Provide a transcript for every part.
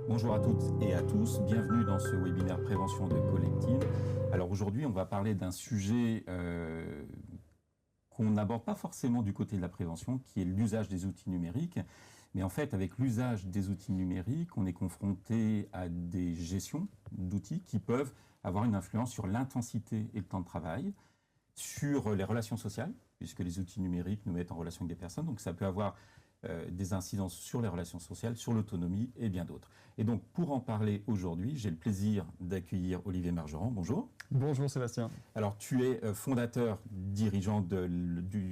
Bonjour à toutes et à tous, bienvenue dans ce webinaire prévention de Collective. Alors aujourd'hui, on va parler d'un sujet qu'on n'aborde pas forcément du côté de la prévention, qui est l'usage des outils numériques. Mais en fait, avec l'usage des outils numériques, on est confronté à des gestions d'outils qui peuvent avoir une influence sur l'intensité et le temps de travail, sur les relations sociales, puisque les outils numériques nous mettent en relation avec des personnes. Donc ça peut avoir des incidences sur les relations sociales, sur l'autonomie et bien d'autres. Et donc, pour en parler aujourd'hui, j'ai le plaisir d'accueillir Olivier Margerand. Bonjour. Bonjour Sébastien. Alors, tu es fondateur, dirigeant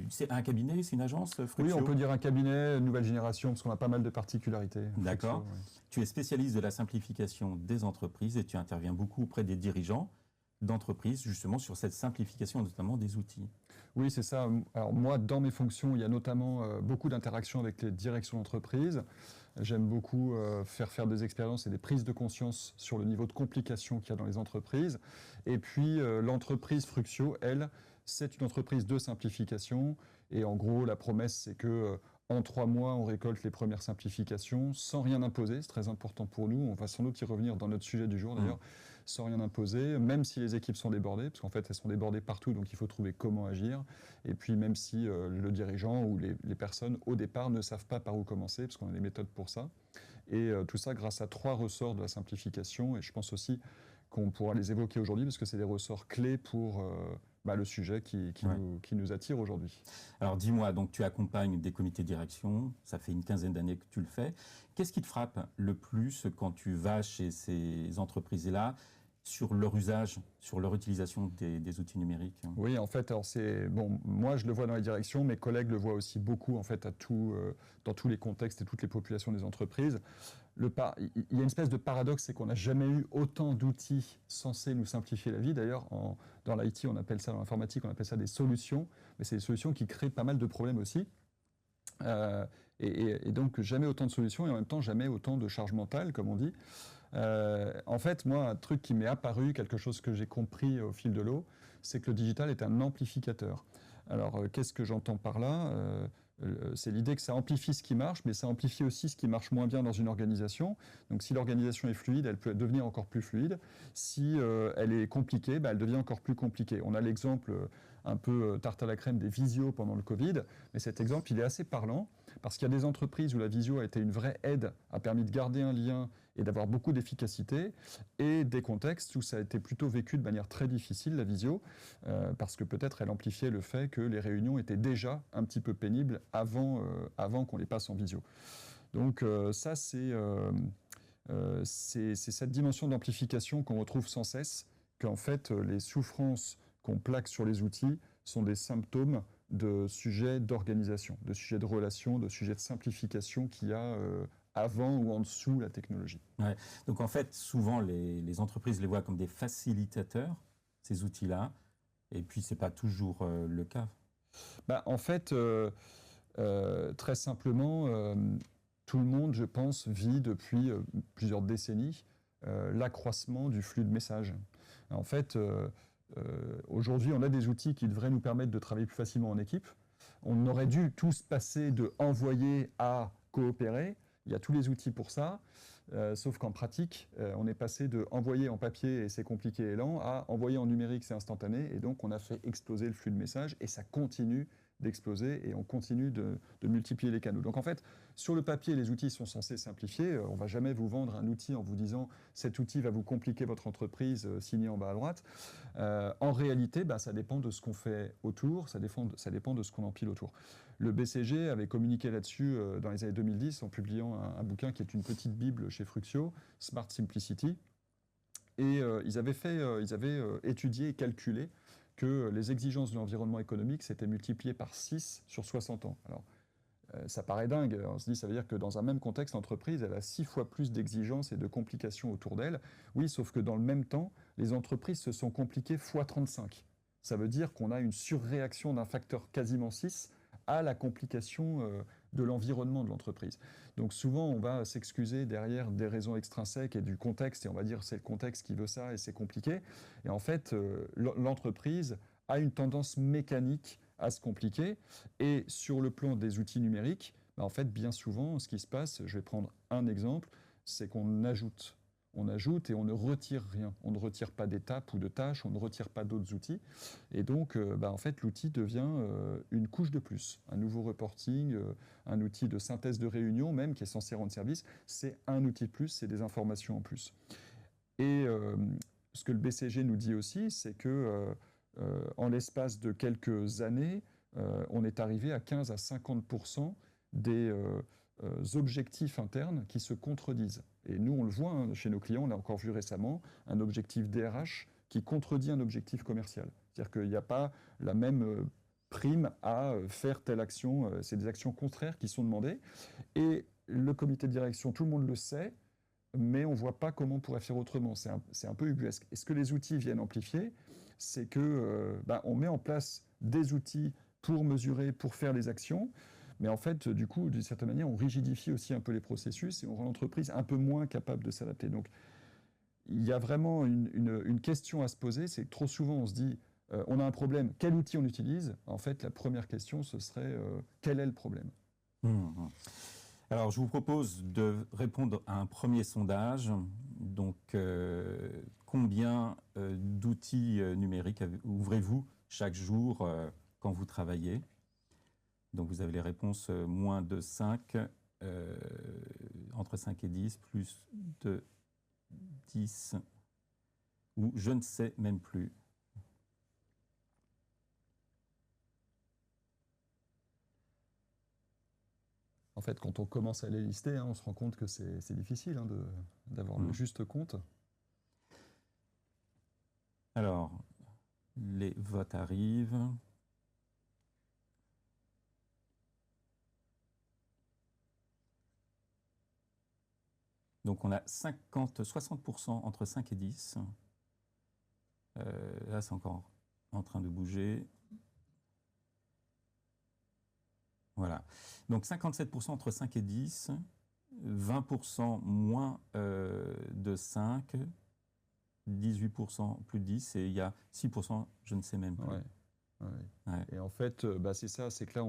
c'est un cabinet, c'est une agence, Fructio? Oui, on peut dire un cabinet nouvelle génération, parce qu'on a pas mal de particularités. D'accord. Fructio, oui. Tu es spécialiste de la simplification des entreprises et tu interviens beaucoup auprès des dirigeants d'entreprises, justement sur cette simplification, notamment des outils. Oui, c'est ça. Alors moi, dans mes fonctions, il y a notamment beaucoup d'interactions avec les directions d'entreprise. J'aime beaucoup faire des expériences et des prises de conscience sur le niveau de complication qu'il y a dans les entreprises. Et puis, l'entreprise Fructio, elle, c'est une entreprise de simplification. Et en gros, la promesse, c'est que en 3 mois, on récolte les premières simplifications sans rien imposer. C'est très important pour nous. On va sans doute y revenir dans notre sujet du jour d'ailleurs, sans rien imposer, même si les équipes sont débordées, parce qu'en fait, elles sont débordées partout, donc il faut trouver comment agir. Et puis, même si le dirigeant ou les personnes, au départ, ne savent pas par où commencer, parce qu'on a des méthodes pour ça. Et tout ça grâce à 3 ressorts de la simplification. Et je pense aussi qu'on pourra les évoquer aujourd'hui, parce que c'est des ressorts clés pour le sujet qui nous attire aujourd'hui. Alors dis-moi, donc tu accompagnes des comités de direction, ça fait une quinzaine d'années que tu le fais. Qu'est-ce qui te frappe le plus quand tu vas chez ces entreprises-là sur leur usage, sur leur utilisation des outils numériques? Oui, en fait, alors moi je le vois dans les directions, mes collègues le voient aussi beaucoup en fait dans tous les contextes et toutes les populations des entreprises. Il y a une espèce de paradoxe, c'est qu'on n'a jamais eu autant d'outils censés nous simplifier la vie. D'ailleurs, dans l'IT, on appelle ça, dans l'informatique, on appelle ça des solutions, mais c'est des solutions qui créent pas mal de problèmes aussi. Et donc jamais autant de solutions et en même temps jamais autant de charge mentale, comme on dit. En fait, moi, un truc qui m'est apparu, quelque chose que j'ai compris au fil de l'eau, c'est que le digital est un amplificateur. Alors, qu'est-ce que j'entends par là ? C'est l'idée que ça amplifie ce qui marche, mais ça amplifie aussi ce qui marche moins bien dans une organisation. Donc si l'organisation est fluide, elle peut devenir encore plus fluide. Si elle est compliquée, elle devient encore plus compliquée. On a l'exemple un peu tarte à la crème des visios pendant le Covid, mais cet exemple, il est assez parlant, parce qu'il y a des entreprises où la visio a été une vraie aide, a permis de garder un lien et d'avoir beaucoup d'efficacité, et des contextes où ça a été plutôt vécu de manière très difficile, la visio, parce que peut-être elle amplifiait le fait que les réunions étaient déjà un petit peu pénibles avant qu'on les passe en visio. Donc ça, c'est cette dimension d'amplification qu'on retrouve sans cesse, qu'en fait, les souffrances qu'on plaque sur les outils sont des symptômes de sujets d'organisation, de sujets de relations, de sujets de simplification qu'il y a avant ou en dessous la technologie. Ouais. Donc en fait, souvent, les entreprises les voient comme des facilitateurs, ces outils-là, et puis c'est pas toujours le cas. En fait, très simplement, tout le monde, je pense, vit depuis plusieurs décennies l'accroissement du flux de messages. En fait, aujourd'hui, on a des outils qui devraient nous permettre de travailler plus facilement en équipe. On aurait dû tous passer de envoyer à coopérer. Il y a tous les outils pour ça, sauf qu'en pratique, on est passé de envoyer en papier et c'est compliqué et lent à envoyer en numérique, c'est instantané, et donc on a fait exploser le flux de messages et ça continue d'exploser et on continue de multiplier les canaux. Donc en fait, sur le papier, les outils sont censés simplifier. On ne va jamais vous vendre un outil en vous disant cet outil va vous compliquer votre entreprise, signé en bas à droite. En réalité, ça dépend de ce qu'on fait autour, ça dépend de ce qu'on empile autour. Le BCG avait communiqué là-dessus dans les années 2010 en publiant un bouquin qui est une petite bible chez Fructio, Smart Simplicity. Et ils avaient étudié et calculé que les exigences de l'environnement économique s'étaient multipliées par 6 sur 60 ans. Alors, ça paraît dingue. On se dit, ça veut dire que dans un même contexte, l'entreprise, elle a 6 fois plus d'exigences et de complications autour d'elle. Oui, sauf que dans le même temps, les entreprises se sont compliquées fois 35. Ça veut dire qu'on a une surréaction d'un facteur quasiment 6 à la complication de l'environnement de l'entreprise. Donc souvent, on va s'excuser derrière des raisons extrinsèques et du contexte, et on va dire c'est le contexte qui veut ça et c'est compliqué. Et en fait, l'entreprise a une tendance mécanique à se compliquer. Et sur le plan des outils numériques, en fait, bien souvent, ce qui se passe, je vais prendre un exemple, c'est qu'on ajoute. On ajoute et on ne retire rien. On ne retire pas d'étapes ou de tâches, on ne retire pas d'autres outils. Et donc, en fait, l'outil devient une couche de plus. Un nouveau reporting, un outil de synthèse de réunion même qui est censé rendre service, c'est un outil de plus, c'est des informations en plus. Et ce que le BCG nous dit aussi, c'est que en l'espace de quelques années, on est arrivé à 15 à 50% des objectifs internes qui se contredisent. Et nous, on le voit hein, chez nos clients, on l'a encore vu récemment, un objectif DRH qui contredit un objectif commercial. C'est-à-dire qu'il n'y a pas la même prime à faire telle action, c'est des actions contraires qui sont demandées. Et le comité de direction, tout le monde le sait, mais on ne voit pas comment on pourrait faire autrement. C'est un peu ubuesque. Et ce que les outils viennent amplifier, c'est que on met en place des outils pour mesurer, pour faire les actions, mais en fait, du coup, d'une certaine manière, on rigidifie aussi un peu les processus et on rend l'entreprise un peu moins capable de s'adapter. Donc, il y a vraiment une question à se poser, c'est que trop souvent, on se dit, on a un problème, quel outil on utilise? En fait, la première question, ce serait, quel est le problème? Alors, je vous propose de répondre à un premier sondage. Donc, combien d'outils numériques ouvrez-vous chaque jour quand vous travaillez? Donc, vous avez les réponses moins de 5, entre 5 et 10, plus de 10, ou je ne sais même plus. En fait, quand on commence à les lister, on se rend compte que c'est difficile hein, d'avoir le juste compte. Alors, les votes arrivent. Donc, on a 60% entre 5 et 10. Là, c'est encore en train de bouger. Voilà. Donc, 57% entre 5 et 10, 20% moins de 5, 18% plus de 10, et il y a 6%, je ne sais même plus. Ouais. Et en fait, c'est ça, c'est que là,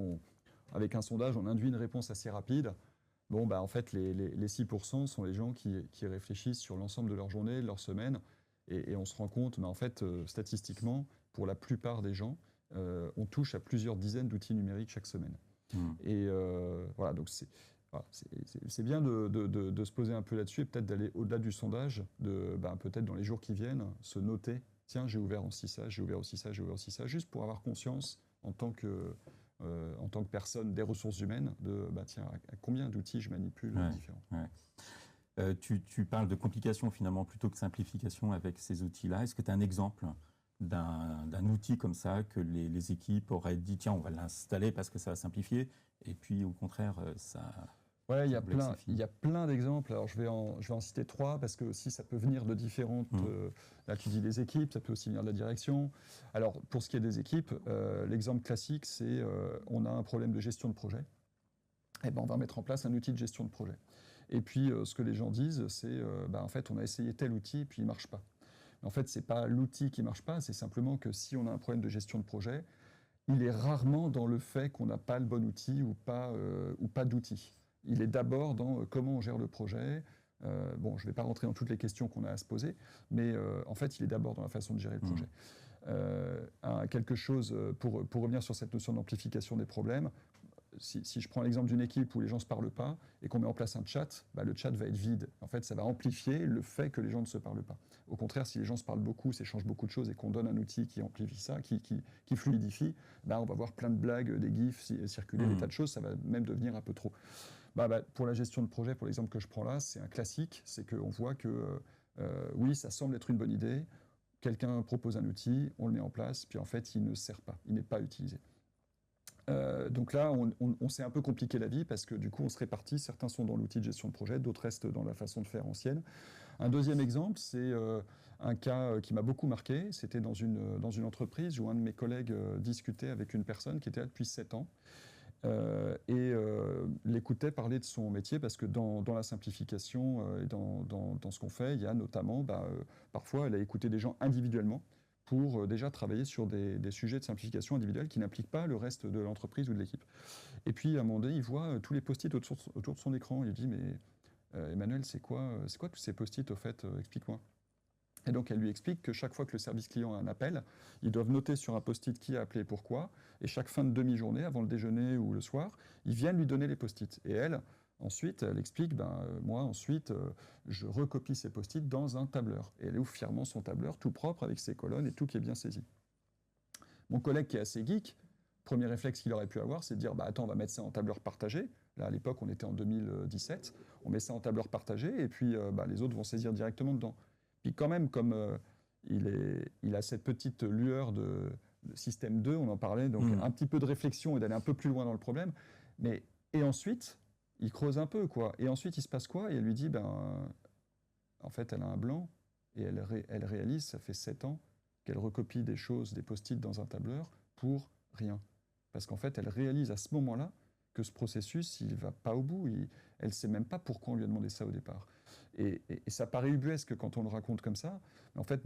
avec un sondage, on induit une réponse assez rapide. Bon, en fait, les 6% sont les gens qui réfléchissent sur l'ensemble de leur journée, de leur semaine, et on se rend compte, mais en fait, statistiquement, pour la plupart des gens, on touche à plusieurs dizaines d'outils numériques chaque semaine. Et voilà, donc c'est bien de se poser un peu là-dessus et peut-être d'aller au-delà du sondage, peut-être dans les jours qui viennent, se noter, tiens, j'ai ouvert aussi ça, j'ai ouvert aussi ça, j'ai ouvert aussi ça, juste pour avoir conscience en tant que personne des ressources humaines, tiens, à combien d'outils je manipule différents. Ouais. Tu parles de complications finalement plutôt que de simplification avec ces outils-là. Est-ce que tu as un exemple d'un outil comme ça que les équipes auraient dit, tiens, on va l'installer parce que ça va simplifier, et puis au contraire, ça... Ouais, il y a plein d'exemples. Alors je vais en citer 3 parce que aussi ça peut venir de différentes. Là, tu dis des équipes, ça peut aussi venir de la direction. Alors pour ce qui est des équipes, l'exemple classique, c'est on a un problème de gestion de projet. Et on va mettre en place un outil de gestion de projet. Et puis ce que les gens disent, c'est en fait on a essayé tel outil et puis il marche pas. En fait, c'est pas l'outil qui marche pas, c'est simplement que si on a un problème de gestion de projet, il est rarement dans le fait qu'on n'a pas le bon outil ou pas d'outil. Il est d'abord dans comment on gère le projet. Je ne vais pas rentrer dans toutes les questions qu'on a à se poser, mais en fait, il est d'abord dans la façon de gérer le projet. Quelque chose, pour revenir sur cette notion d'amplification des problèmes, si je prends l'exemple d'une équipe où les gens ne se parlent pas et qu'on met en place un chat, le chat va être vide. En fait, ça va amplifier le fait que les gens ne se parlent pas. Au contraire, si les gens se parlent beaucoup, s'échangent beaucoup de choses et qu'on donne un outil qui amplifie ça, qui fluidifie, on va voir plein de blagues, des gifs circuler, des tas de choses, ça va même devenir un peu trop. Pour la gestion de projet, pour l'exemple que je prends là, c'est un classique, c'est qu'on voit que oui, ça semble être une bonne idée, quelqu'un propose un outil, on le met en place, puis en fait, il ne sert pas, il n'est pas utilisé. Donc là, on s'est un peu compliqué la vie parce que du coup, on se répartit. Certains sont dans l'outil de gestion de projet, d'autres restent dans la façon de faire ancienne. Un deuxième exemple, c'est un cas qui m'a beaucoup marqué. C'était dans une entreprise où un de mes collègues discutait avec une personne qui était là depuis 7 ans et l'écoutait parler de son métier parce que dans la simplification et dans ce qu'on fait, il y a notamment, parfois, elle a écouté des gens individuellement pour déjà travailler sur des sujets de simplification individuelle qui n'impliquent pas le reste de l'entreprise ou de l'équipe. Et puis, à un moment donné, il voit tous les post-it autour de son écran. Il dit, mais Emmanuel, c'est quoi tous ces post-it au fait, explique-moi. Et donc elle lui explique que chaque fois que le service client a un appel, ils doivent noter sur un post-it qui a appelé et pourquoi, et chaque fin de demi-journée, avant le déjeuner ou le soir, ils viennent lui donner les post-it. Et elle, ensuite, elle explique, moi ensuite, je recopie ces post-it dans un tableur. Et elle ouvre fièrement son tableur, tout propre, avec ses colonnes et tout qui est bien saisi. Mon collègue qui est assez geek, premier réflexe qu'il aurait pu avoir, c'est de dire, attends, on va mettre ça en tableur partagé. Là, à l'époque, on était en 2017, on met ça en tableur partagé, et puis les autres vont saisir directement dedans. Puis quand même, comme il a cette petite lueur de système 2, on en parlait, donc un petit peu de réflexion et d'aller un peu plus loin dans le problème. Et ensuite, il creuse un peu, quoi. Et ensuite, il se passe quoi? Et elle lui dit, en fait, elle a un blanc, et elle réalise, ça fait 7 ans, qu'elle recopie des choses, des post-it dans un tableur, pour rien. Parce qu'en fait, elle réalise à ce moment-là que ce processus, il ne va pas au bout. Elle ne sait même pas pourquoi on lui a demandé ça au départ. Et ça paraît ubuesque quand on le raconte comme ça. Mais en fait,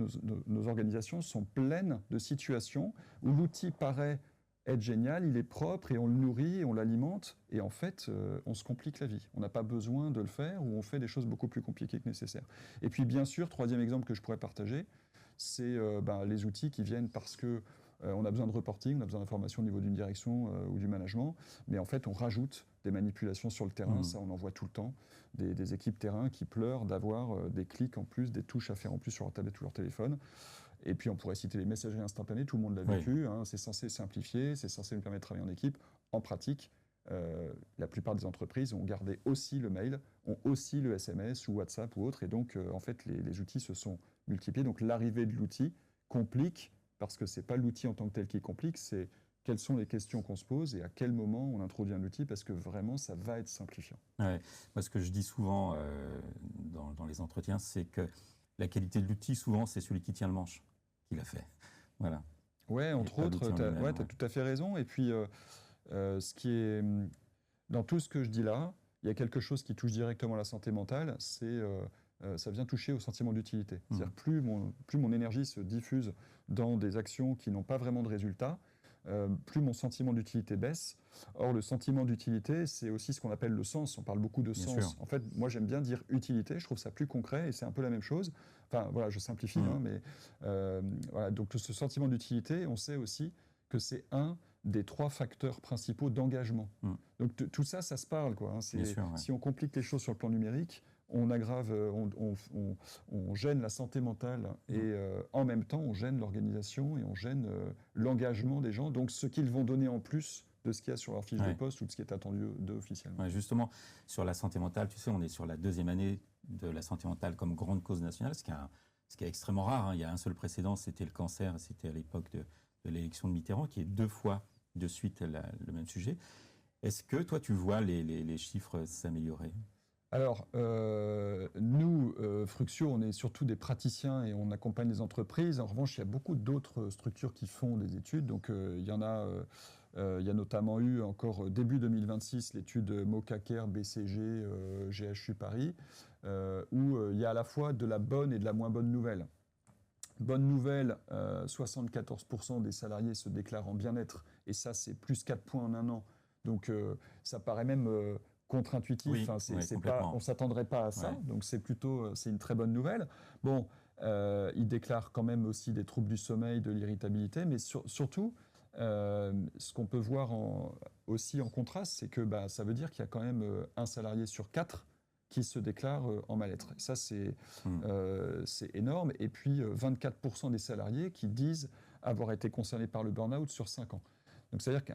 nos organisations sont pleines de situations où l'outil paraît être génial, il est propre et on le nourrit, et on l'alimente. Et en fait, on se complique la vie. On n'a pas besoin de le faire ou on fait des choses beaucoup plus compliquées que nécessaire. Et puis, bien sûr, troisième exemple que je pourrais partager, c'est les outils qui viennent parce que on a besoin de reporting, on a besoin d'informations au niveau d'une direction ou du management, mais en fait, on rajoute des manipulations sur le terrain, ça on en voit tout le temps, des équipes terrain qui pleurent d'avoir des clics en plus, des touches à faire en plus sur leur tablette ou leur téléphone. Et puis on pourrait citer les messageries instantanées, tout le monde l'a vécu, c'est censé simplifier, c'est censé nous permettre de travailler en équipe. En pratique, la plupart des entreprises ont gardé aussi le mail, ont aussi le SMS ou WhatsApp ou autre, et donc en fait les outils se sont multipliés. Donc l'arrivée de l'outil complique, parce que ce n'est pas l'outil en tant que tel qui complique, c'est quelles sont les questions qu'on se pose et à quel moment on introduit un outil, parce que vraiment, ça va être simplifiant. Ouais. Moi, ce que je dis souvent dans les entretiens, c'est que la qualité de l'outil, souvent, c'est celui qui tient le manche qui l'a fait. Voilà. Ouais, entre autres, tu as tout à fait raison. Et puis, ce qui est dans tout ce que je dis là, il y a quelque chose qui touche directement la santé mentale, c'est ça vient toucher au sentiment d'utilité. C'est-à-dire plus mon énergie se diffuse dans des actions qui n'ont pas vraiment de résultats, plus mon sentiment d'utilité baisse. Or, le sentiment d'utilité, c'est aussi ce qu'on appelle le sens. On parle beaucoup de sens. Sûr. En fait, moi, j'aime bien dire utilité. Je trouve ça plus concret et c'est un peu la même chose. Enfin, voilà, je simplifie, mais voilà. Donc, ce sentiment d'utilité, on sait aussi que c'est un des 3 facteurs principaux d'engagement. Donc, tout ça, ça se parle, quoi. Hein. Sûr, ouais. Si on complique les choses sur le plan numérique, on aggrave, on gêne la santé mentale et en même temps, on gêne l'organisation et on gêne l'engagement des gens, donc ce qu'ils vont donner en plus de ce qu'il y a sur leur fiche de poste ou de ce qui est attendu d'eux officiellement. Ouais, justement, sur la santé mentale, tu sais, on est sur la 2e année de la santé mentale comme grande cause nationale, ce qui est extrêmement rare. Hein. Il y a un seul précédent, c'était le cancer, c'était à l'époque de l'élection de Mitterrand, qui est 2 fois de suite le même sujet. Est-ce que toi, tu vois les chiffres s'améliorer ? Alors, nous, Fruxio, on est surtout des praticiens et on accompagne les entreprises. En revanche, il y a beaucoup d'autres structures qui font des études. Donc, il y a notamment eu encore début 2026 l'étude Mocaker, BCG, GHU Paris, où il y a à la fois de la bonne et de la moins bonne nouvelle. Bonne nouvelle, 74% des salariés se déclarent en bien-être, et ça, c'est plus 4 points en un an. Donc, ça paraît même contre-intuitif. Oui, on ne s'attendrait pas à ça, donc c'est une très bonne nouvelle. Bon, ils déclarent quand même aussi des troubles du sommeil, de l'irritabilité, mais surtout, ce qu'on peut voir aussi en contraste, c'est que ça veut dire qu'il y a quand même un salarié sur 4 qui se déclarent en mal-être. Et ça, c'est énorme. Et puis, 24% des salariés qui disent avoir été concernés par le burn-out sur 5 ans. Donc, c'est-à-dire que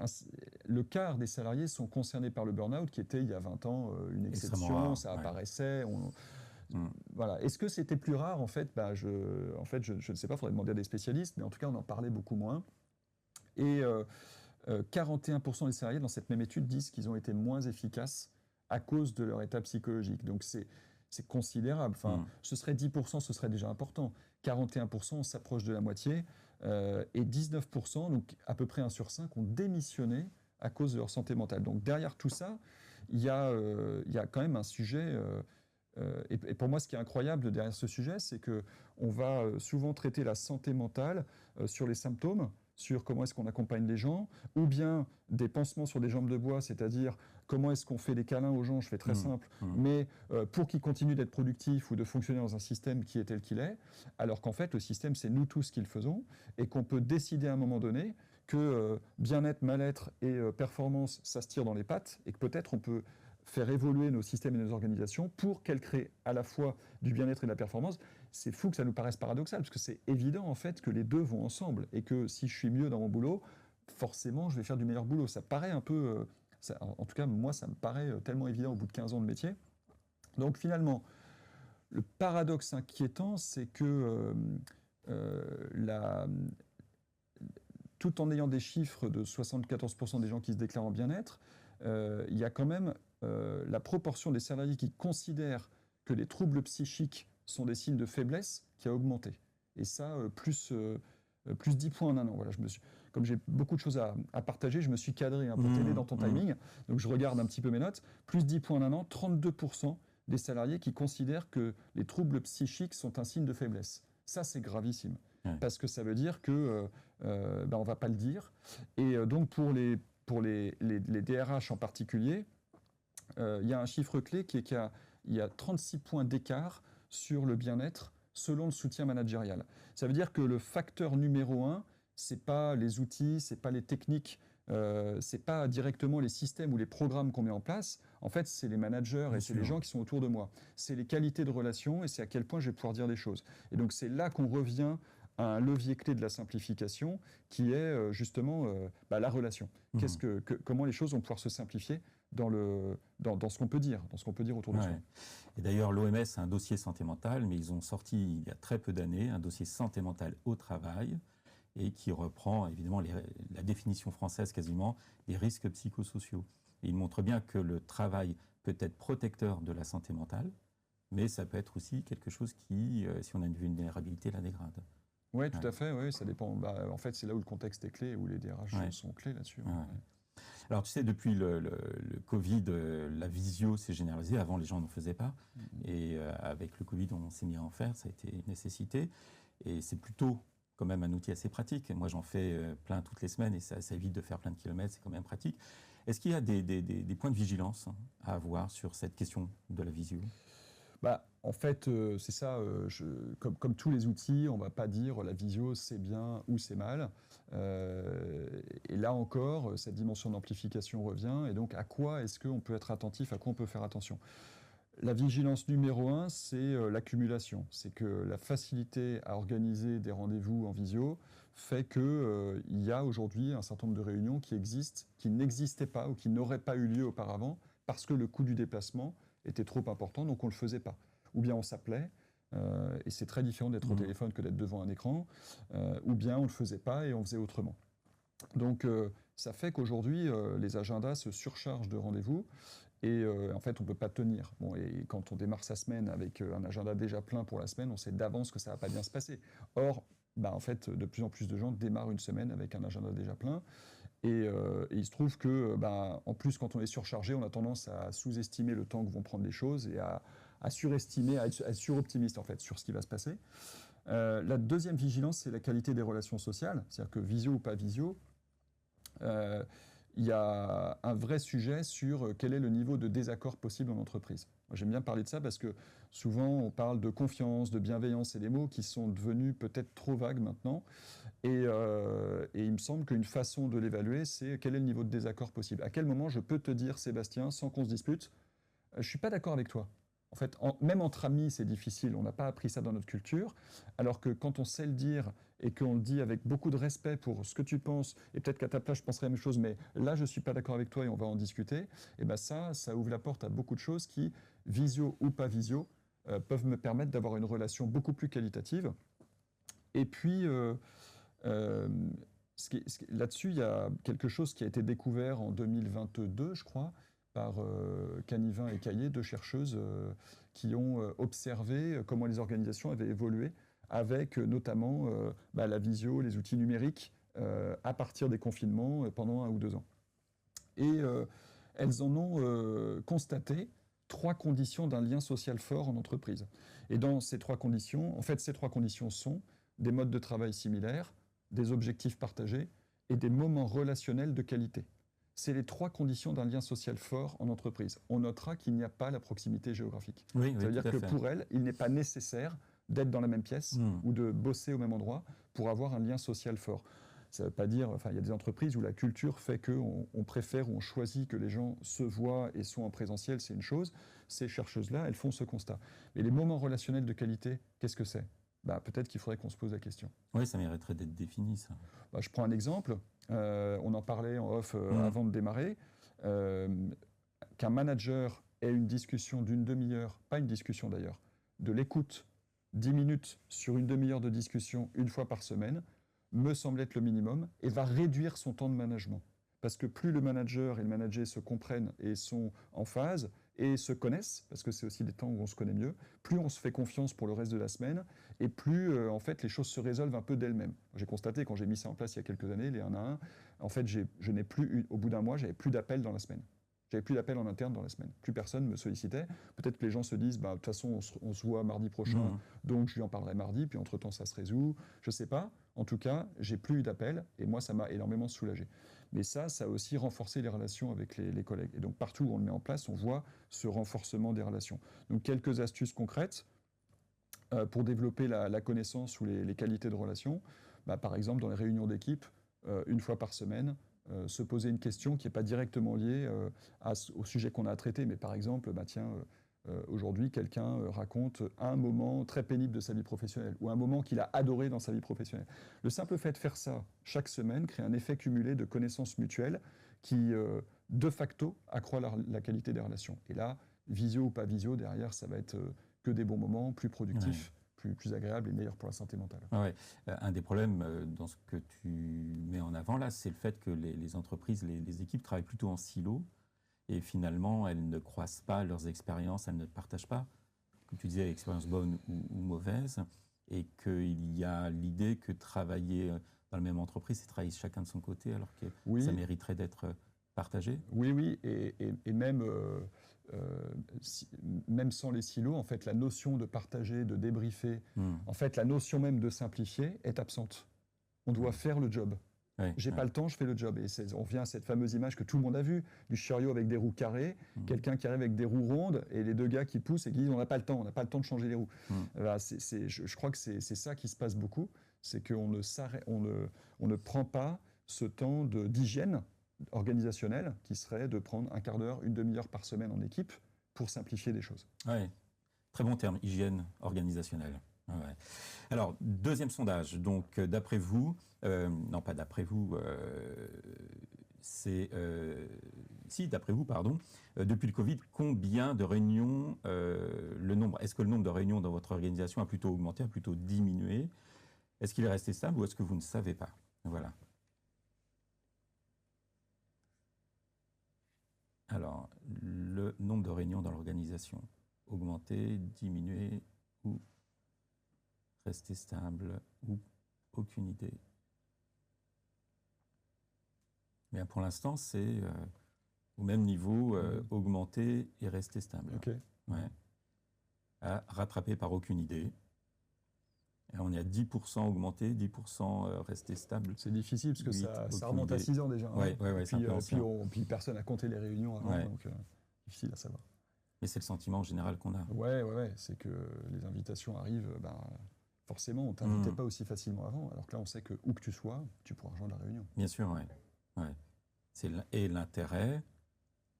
le quart des salariés sont concernés par le burn-out, qui était, il y a 20 ans, une exception, ça apparaissait. Voilà. Est-ce que c'était plus rare? En fait, je ne sais pas, il faudrait demander à des spécialistes, mais en tout cas, on en parlait beaucoup moins. Et 41% des salariés, dans cette même étude, disent qu'ils ont été moins efficaces à cause de leur état psychologique. Donc, c'est considérable. Enfin, ce serait 10%, ce serait déjà important. 41%, on s'approche de la moitié. Et 19%, donc à peu près 1 sur 5, ont démissionné à cause de leur santé mentale. Donc derrière tout ça, il y a quand même un sujet. Et pour moi, ce qui est incroyable derrière ce sujet, c'est qu'on va souvent traiter la santé mentale sur les symptômes, sur comment est-ce qu'on accompagne les gens, ou bien des pansements sur des jambes de bois, c'est-à-dire comment est-ce qu'on fait des câlins aux gens, je fais très simple, mais pour qu'ils continuent d'être productifs ou de fonctionner dans un système qui est tel qu'il est, alors qu'en fait le système c'est nous tous qui le faisons, et qu'on peut décider à un moment donné que bien-être, mal-être et performance, ça se tire dans les pattes, et que peut-être on peut faire évoluer nos systèmes et nos organisations pour qu'elles créent à la fois du bien-être et de la performance. C'est fou que ça nous paraisse paradoxal, parce que c'est évident en fait que les deux vont ensemble, et que si je suis mieux dans mon boulot, forcément je vais faire du meilleur boulot. Ça paraît un peu, en tout cas moi ça me paraît tellement évident au bout de 15 ans de métier. Donc finalement, le paradoxe inquiétant, c'est que tout en ayant des chiffres de 74% des gens qui se déclarent en bien-être, il y a quand même la proportion des salariés qui considèrent que les troubles psychiques sont des signes de faiblesse qui a augmenté. Et ça, plus 10 points en un an. Voilà, comme j'ai beaucoup de choses à partager, je me suis cadré pour t'aider dans ton timing. Donc je regarde un petit peu mes notes. Plus 10 points en un an, 32% des salariés qui considèrent que les troubles psychiques sont un signe de faiblesse. Ça, c'est gravissime. Parce que ça veut dire que on ne va pas le dire. Et donc pour les DRH en particulier, il y a un chiffre clé qui est qu'il y a 36 points d'écart sur le bien-être selon le soutien managérial. Ça veut dire que le facteur numéro 1, c'est pas les outils, c'est pas les techniques, c'est pas directement les systèmes ou les programmes qu'on met en place. En fait, c'est les managers et c'est les gens qui sont autour de moi. C'est les qualités de relation et c'est à quel point je vais pouvoir dire des choses. Et donc c'est là qu'on revient à un levier clé de la simplification qui est justement la relation. Comment les choses vont pouvoir se simplifier dans ce qu'on peut dire, autour de soi. Et d'ailleurs, l'OMS a un dossier santé mentale, mais ils ont sorti il y a très peu d'années un dossier santé mentale au travail et qui reprend évidemment la définition française quasiment des risques psychosociaux. Et il montre bien que le travail peut être protecteur de la santé mentale, mais ça peut être aussi quelque chose qui, si on a une vulnérabilité, la dégrade. Oui, tout à fait, oui, ça dépend. En fait, c'est là où le contexte est clé, où les DRH sont clés là-dessus. Alors, tu sais, depuis le Covid, la visio s'est généralisée. Avant, les gens n'en faisaient pas. Et avec le Covid, on s'est mis à en faire. Ça a été une nécessité. Et c'est plutôt quand même un outil assez pratique. Moi, j'en fais plein toutes les semaines et ça évite de faire plein de kilomètres. C'est quand même pratique. Est-ce qu'il y a des points de vigilance à avoir sur cette question de la visio ? En fait, c'est ça, comme tous les outils, on ne va pas dire la visio c'est bien ou c'est mal. Et là encore, cette dimension d'amplification revient. Et donc, à quoi est-ce qu'on peut être attentif, à quoi on peut faire attention ? La vigilance numéro 1, c'est l'accumulation. C'est que la facilité à organiser des rendez-vous en visio fait qu'il y a aujourd'hui un certain nombre de réunions qui existent, qui n'existaient pas ou qui n'auraient pas eu lieu auparavant parce que le coût du déplacement était trop important, donc on ne le faisait pas. Ou bien on s'appelait, et c'est très différent d'être au téléphone que d'être devant un écran, ou bien on ne le faisait pas et on faisait autrement. Donc ça fait qu'aujourd'hui, les agendas se surchargent de rendez-vous, et en fait on ne peut pas tenir. Et quand on démarre sa semaine avec un agenda déjà plein pour la semaine, on sait d'avance que ça ne va pas bien se passer. Or, en fait, de plus en plus de gens démarrent une semaine avec un agenda déjà plein. Et il se trouve que, en plus, quand on est surchargé, on a tendance à sous-estimer le temps que vont prendre les choses et à surestimer, à être suroptimiste en fait sur ce qui va se passer. La deuxième vigilance, c'est la qualité des relations sociales, c'est-à-dire que visio ou pas visio, il y a un vrai sujet sur quel est le niveau de désaccord possible en entreprise. Moi, j'aime bien parler de ça parce que souvent on parle de confiance, de bienveillance, et des mots qui sont devenus peut-être trop vagues maintenant. Et il me semble qu'une façon de l'évaluer, c'est quel est le niveau de désaccord possible. À quel moment je peux te dire, Sébastien, sans qu'on se dispute, je ne suis pas d'accord avec toi. En fait, même entre amis, c'est difficile. On n'a pas appris ça dans notre culture. Alors que quand on sait le dire et qu'on le dit avec beaucoup de respect pour ce que tu penses, et peut-être qu'à ta place, je penserais la même chose, mais là, je ne suis pas d'accord avec toi et on va en discuter, et ça ouvre la porte à beaucoup de choses qui, visio ou pas visio, peuvent me permettre d'avoir une relation beaucoup plus qualitative. Et puis, là-dessus, il y a quelque chose qui a été découvert en 2022, je crois, par Canivin et Caillé, deux chercheuses qui ont observé comment les organisations avaient évolué avec notamment la visio, les outils numériques à partir des confinements pendant 1 ou 2 ans. Et elles en ont constaté 3 conditions d'un lien social fort en entreprise. Et dans ces 3 conditions, en fait, ces 3 conditions sont des modes de travail similaires, des objectifs partagés et des moments relationnels de qualité. C'est les 3 conditions d'un lien social fort en entreprise. On notera qu'il n'y a pas la proximité géographique. Oui, Ça veut dire que fait. pour elle, il n'est pas nécessaire d'être dans la même pièce ou de bosser au même endroit pour avoir un lien social fort. Ça ne veut pas dire, il y a des entreprises où la culture fait qu'on préfère ou on choisit que les gens se voient et sont en présentiel, c'est une chose. Ces chercheuses-là, elles font ce constat. Mais les moments relationnels de qualité, qu'est-ce que c'est ? Peut-être qu'il faudrait qu'on se pose la question. Oui, ça mériterait d'être défini, ça. Je prends un exemple. On en parlait en off avant de démarrer. Qu'un manager ait une discussion d'une demi-heure, pas une discussion d'ailleurs, de l'écoute, 10 minutes sur une demi-heure de discussion une fois par semaine, me semble être le minimum et va réduire son temps de management. Parce que plus le manager et le manager se comprennent et sont en phase et se connaissent, parce que c'est aussi des temps où on se connaît mieux, plus on se fait confiance pour le reste de la semaine et plus en fait les choses se résolvent un peu d'elles-mêmes. J'ai constaté quand j'ai mis ça en place il y a quelques années, les 1 à 1, en fait je n'ai plus, au bout d'un mois, j'avais plus d'appels dans la semaine. J'avais plus d'appels en interne dans la semaine. Plus personne me sollicitait. Peut-être que les gens se disent, de toute façon, on se voit mardi prochain, donc je lui en parlerai mardi, puis entre-temps, ça se résout. Je ne sais pas. En tout cas, j'ai plus eu d'appels, et moi, ça m'a énormément soulagé. Mais ça a aussi renforcé les relations avec les collègues. Et donc, partout où on le met en place, on voit ce renforcement des relations. Donc, quelques astuces concrètes pour développer la connaissance ou les qualités de relations. Par exemple, dans les réunions d'équipe, une fois par semaine, se poser une question qui n'est pas directement liée au sujet qu'on a à traiter, mais par exemple, aujourd'hui, quelqu'un raconte un moment très pénible de sa vie professionnelle ou un moment qu'il a adoré dans sa vie professionnelle. Le simple fait de faire ça chaque semaine crée un effet cumulé de connaissances mutuelles qui, de facto, accroît la qualité des relations. Et là, visio ou pas visio, derrière, ça va être que des bons moments, plus productifs. Plus agréable et meilleur pour la santé mentale. Ouais. Un des problèmes dans ce que tu mets en avant là, c'est le fait que les entreprises, les équipes travaillent plutôt en silo et finalement elles ne croisent pas leurs expériences, elles ne partagent pas, comme tu disais, expériences bonnes ou mauvaises, et qu'il y a l'idée que travailler dans la même entreprise, c'est travailler chacun de son côté, alors que ça mériterait d'être partagé. Oui, et même... même sans les silos, en fait, la notion de partager, de débriefer, en fait, la notion même de simplifier est absente. On doit faire le job. J'ai pas le temps, je fais le job. Et on vient à cette fameuse image que tout le monde a vue, du chariot avec des roues carrées, quelqu'un qui arrive avec des roues rondes, et les 2 gars qui poussent et qui disent on n'a pas le temps, de changer les roues. Je crois que c'est ça qui se passe beaucoup, c'est qu'on ne prend pas ce temps d'hygiène organisationnel qui serait de prendre un quart d'heure, une demi-heure par semaine en équipe pour simplifier des choses. Oui, très bon terme, hygiène organisationnelle. Ouais. Alors, deuxième sondage, donc d'après vous, non pas d'après vous, d'après vous, pardon, depuis le Covid, combien de réunions, est-ce que le nombre de réunions dans votre organisation a plutôt augmenté, a plutôt diminué? Est-ce qu'il est resté stable ou est-ce que vous ne savez pas? Voilà. Alors, le nombre de réunions dans l'organisation, augmenté, diminué ou rester stable ou aucune idée. Mais pour l'instant, c'est au même niveau, augmenté et rester stable. Okay. Rattrapé par aucune idée. Et on est à 10% augmenté, 10% resté stable. C'est difficile parce que ça remonte à 6 ans déjà. Puis personne n'a compté les réunions avant, donc difficile à savoir. Mais c'est le sentiment général qu'on a. Ouais, c'est que les invitations arrivent, forcément, on ne t'invitait pas aussi facilement avant, alors que là, on sait que où que tu sois, tu pourras rejoindre la réunion. Bien sûr, oui. C'est et l'intérêt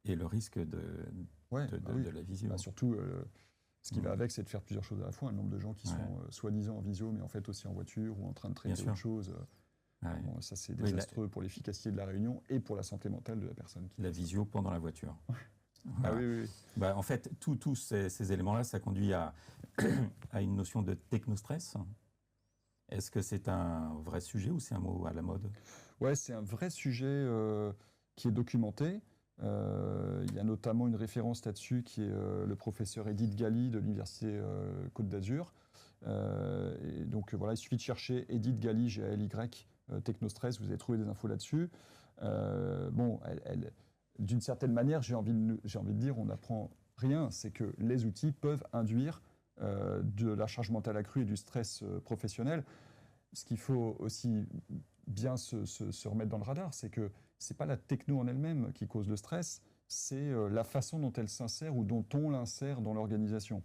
et le risque de la visio. Surtout, ce qui va avec, c'est de faire plusieurs choses à la fois. Le nombre de gens qui sont soi-disant en visio, mais en fait aussi en voiture ou en train de traiter autre chose. Bon, ça, c'est désastreux pour l'efficacité de la réunion et pour la santé mentale de la personne. La visio pendant la voiture. Voilà. Oui. En fait, tous ces éléments-là, ça conduit à une notion de technostress. Est-ce que c'est un vrai sujet ou c'est un mot à la mode? Ouais, c'est un vrai sujet qui est documenté. Il y a notamment une référence là-dessus qui est le professeur Edith Gali de l'Université Côte d'Azur. Donc voilà, il suffit de chercher Edith Gali, G-A-L-Y, technostress, vous allez trouver des infos là-dessus. D'une certaine manière, j'ai envie de dire, on n'apprend rien. C'est que les outils peuvent induire de la charge mentale accrue et du stress professionnel. ce qu'il faut aussi bien se remettre dans le radar, c'est que ce n'est pas la techno en elle-même qui cause le stress, c'est la façon dont elle s'insère ou dont on l'insère dans l'organisation.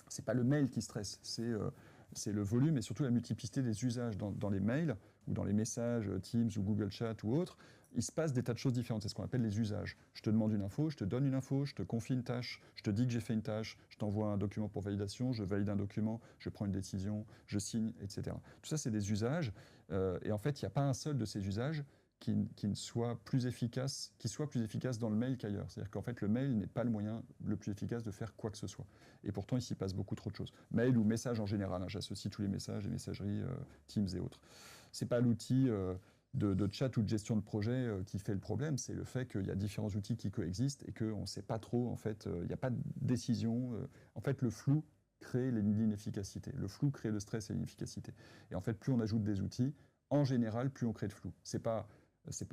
Ce n'est pas le mail qui stresse, c'est le volume et surtout la multiplicité des usages dans les mails ou dans les messages Teams ou Google Chat ou autres. Il se passe des tas de choses différentes, c'est ce qu'on appelle les usages. Je te demande une info, je te donne une info, je te confie une tâche, je te dis que j'ai fait une tâche, je t'envoie un document pour validation, je valide un document, je prends une décision, je signe, etc. Tout ça, c'est des usages. Et en fait, il n'y a pas un seul de ces usages qui soit plus efficace dans le mail qu'ailleurs. C'est-à-dire qu'en fait, le mail n'est pas le moyen le plus efficace de faire quoi que ce soit. Et pourtant, il s'y passe beaucoup trop de choses. Mail ou message en général, hein, j'associe tous les messages, les messageries, Teams et autres. Ce n'est pas l'outil de chat ou de gestion de projet qui fait le problème, c'est le fait qu'il y a différents outils qui coexistent et qu'on ne sait pas trop, en fait, il n'y a pas de décision. En fait, le flou crée l'inefficacité. Le flou crée le stress et l'inefficacité. Et en fait, plus on ajoute des outils, en général, plus on crée de flou. C'est pas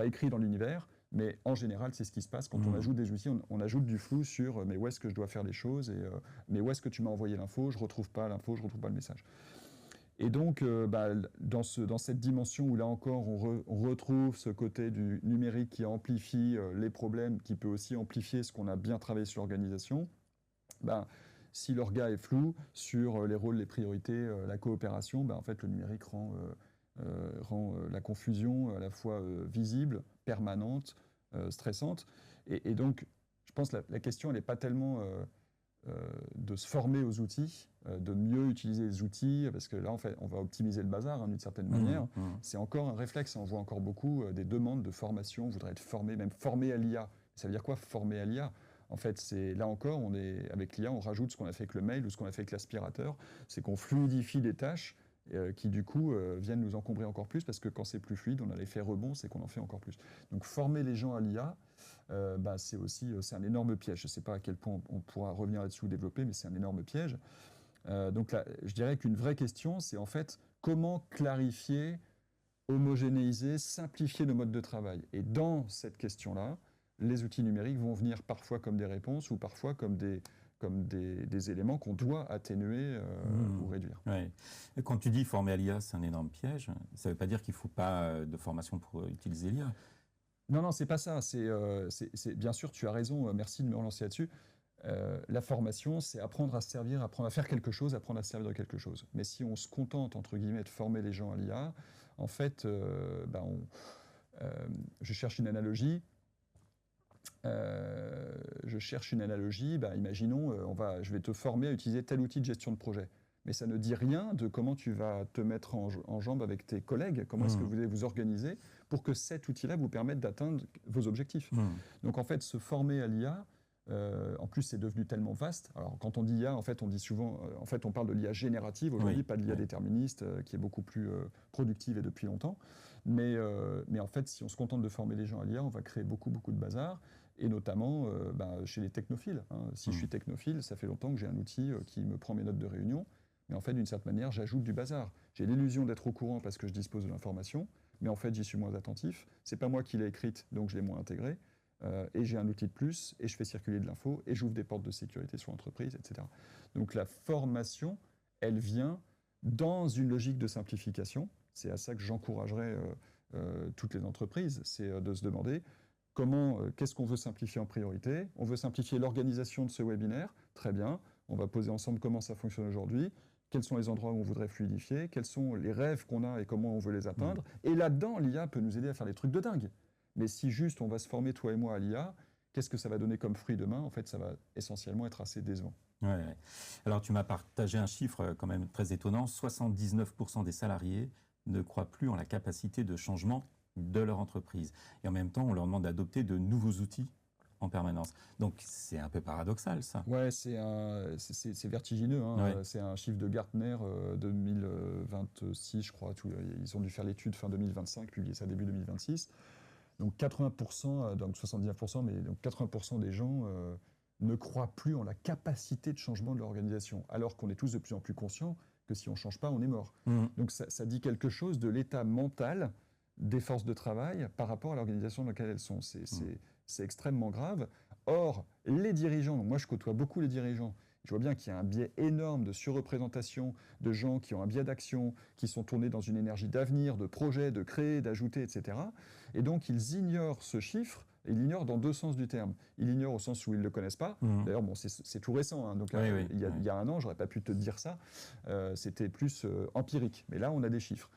écrit dans l'univers, mais en général, c'est ce qui se passe. Quand on ajoute des outils, on ajoute du flou sur mais où est-ce que je dois faire les choses, et mais où est-ce que tu m'as envoyé l'info, je ne retrouve pas l'info, je ne retrouve pas le message. Et donc, dans cette dimension où là encore, on retrouve ce côté du numérique qui amplifie les problèmes, qui peut aussi amplifier ce qu'on a bien travaillé sur l'organisation, si l'orga est flou sur les rôles, les priorités, la coopération, en fait, le numérique rend la confusion à la fois visible, permanente, stressante. Et donc, je pense que la question, elle n'est pas tellement de se former aux outils, de mieux utiliser les outils, parce que là, en fait, on va optimiser le bazar d'une certaine manière. C'est encore un réflexe, on voit encore beaucoup des demandes de formation, on voudrait être formé, même formé à l'IA. Ça veut dire quoi, formé à l'IA ? En fait, là encore, avec l'IA, on rajoute ce qu'on a fait avec le mail ou ce qu'on a fait avec l'aspirateur, c'est qu'on fluidifie des tâches qui du coup viennent nous encombrer encore plus, parce que quand c'est plus fluide, on a l'effet rebond, c'est qu'on en fait encore plus. Donc former les gens à l'IA, c'est un énorme piège. Je ne sais pas à quel point on pourra revenir là-dessus ou développer, mais c'est un énorme piège. Donc là, je dirais qu'une vraie question, c'est en fait comment clarifier, homogénéiser, simplifier nos modes de travail. Et dans cette question-là, les outils numériques vont venir parfois comme des réponses ou parfois comme des éléments qu'on doit atténuer ou réduire. Ouais. Quand tu dis former à l'IA, c'est un énorme piège. Ça ne veut pas dire qu'il ne faut pas de formation pour utiliser l'IA. Non, c'est pas ça. Bien sûr, tu as raison. Merci de me relancer là-dessus. La formation, c'est apprendre à se servir, apprendre à faire quelque chose, apprendre à se servir de quelque chose. Mais si on se contente, entre guillemets, de former les gens à l'IA, en fait, je cherche une analogie. Imaginons, je vais te former à utiliser tel outil de gestion de projet. Mais ça ne dit rien de comment tu vas te mettre en jambe avec tes collègues, comment est-ce que vous allez vous organiser pour que cet outil-là vous permette d'atteindre vos objectifs. Donc en fait, se former à l'IA, en plus c'est devenu tellement vaste. Alors quand on dit IA, en fait on dit souvent, on parle de l'IA générative aujourd'hui, pas de l'IA déterministe, qui est beaucoup plus productive et depuis longtemps. Mais en fait, si on se contente de former les gens à l'IA, on va créer beaucoup de bazar. Et notamment chez les technophiles. Si je suis technophile, ça fait longtemps que j'ai un outil qui me prend mes notes de réunion, mais en fait, d'une certaine manière, j'ajoute du bazar. J'ai l'illusion d'être au courant parce que je dispose de l'information, mais en fait, j'y suis moins attentif. C'est pas moi qui l'ai écrite, donc je l'ai moins intégrée. Et j'ai un outil de plus, et je fais circuler de l'info, et j'ouvre des portes de sécurité sur l'entreprise, etc. Donc la formation, elle vient dans une logique de simplification. C'est à ça que j'encouragerais toutes les entreprises, c'est de se demander qu'est-ce qu'on veut simplifier en priorité. On veut simplifier l'organisation de ce webinaire, très bien. On va poser ensemble comment ça fonctionne aujourd'hui, quels sont les endroits où on voudrait fluidifier, quels sont les rêves qu'on a et comment on veut les atteindre. Et là-dedans, l'IA peut nous aider à faire des trucs de dingue. Mais si juste on va se former, toi et moi, à l'IA, qu'est-ce que ça va donner comme fruit demain ? En fait, ça va essentiellement être assez décevant. Ouais. Alors, tu m'as partagé un chiffre quand même très étonnant. 79% des salariés ne croient plus en la capacité de changement de leur entreprise. Et en même temps, on leur demande d'adopter de nouveaux outils en permanence. Donc, c'est un peu paradoxal, ça. Ouais, c'est vertigineux. C'est un chiffre de Gartner 2026, je crois. Ils ont dû faire l'étude fin 2025, publier ça début 2026. Donc 80%, donc 79%, mais donc 80% des gens ne croient plus en la capacité de changement de l'organisation, alors qu'on est tous de plus en plus conscients que si on ne change pas, on est mort. Donc ça dit quelque chose de l'état mental des forces de travail par rapport à l'organisation dans laquelle elles sont. C'est extrêmement grave. Or, les dirigeants, moi je côtoie beaucoup les dirigeants, je vois bien qu'il y a un biais énorme de surreprésentation de gens qui ont un biais d'action, qui sont tournés dans une énergie d'avenir, de projet, de créer, d'ajouter, etc. Et donc, ils ignorent ce chiffre. Ils l'ignorent dans deux sens du terme. Ils l'ignorent au sens où ils ne le connaissent pas. D'ailleurs, bon, c'est tout récent. Hein, donc, il y a un an, j'aurais pas pu te dire ça. C'était plus empirique. Mais là, on a des chiffres.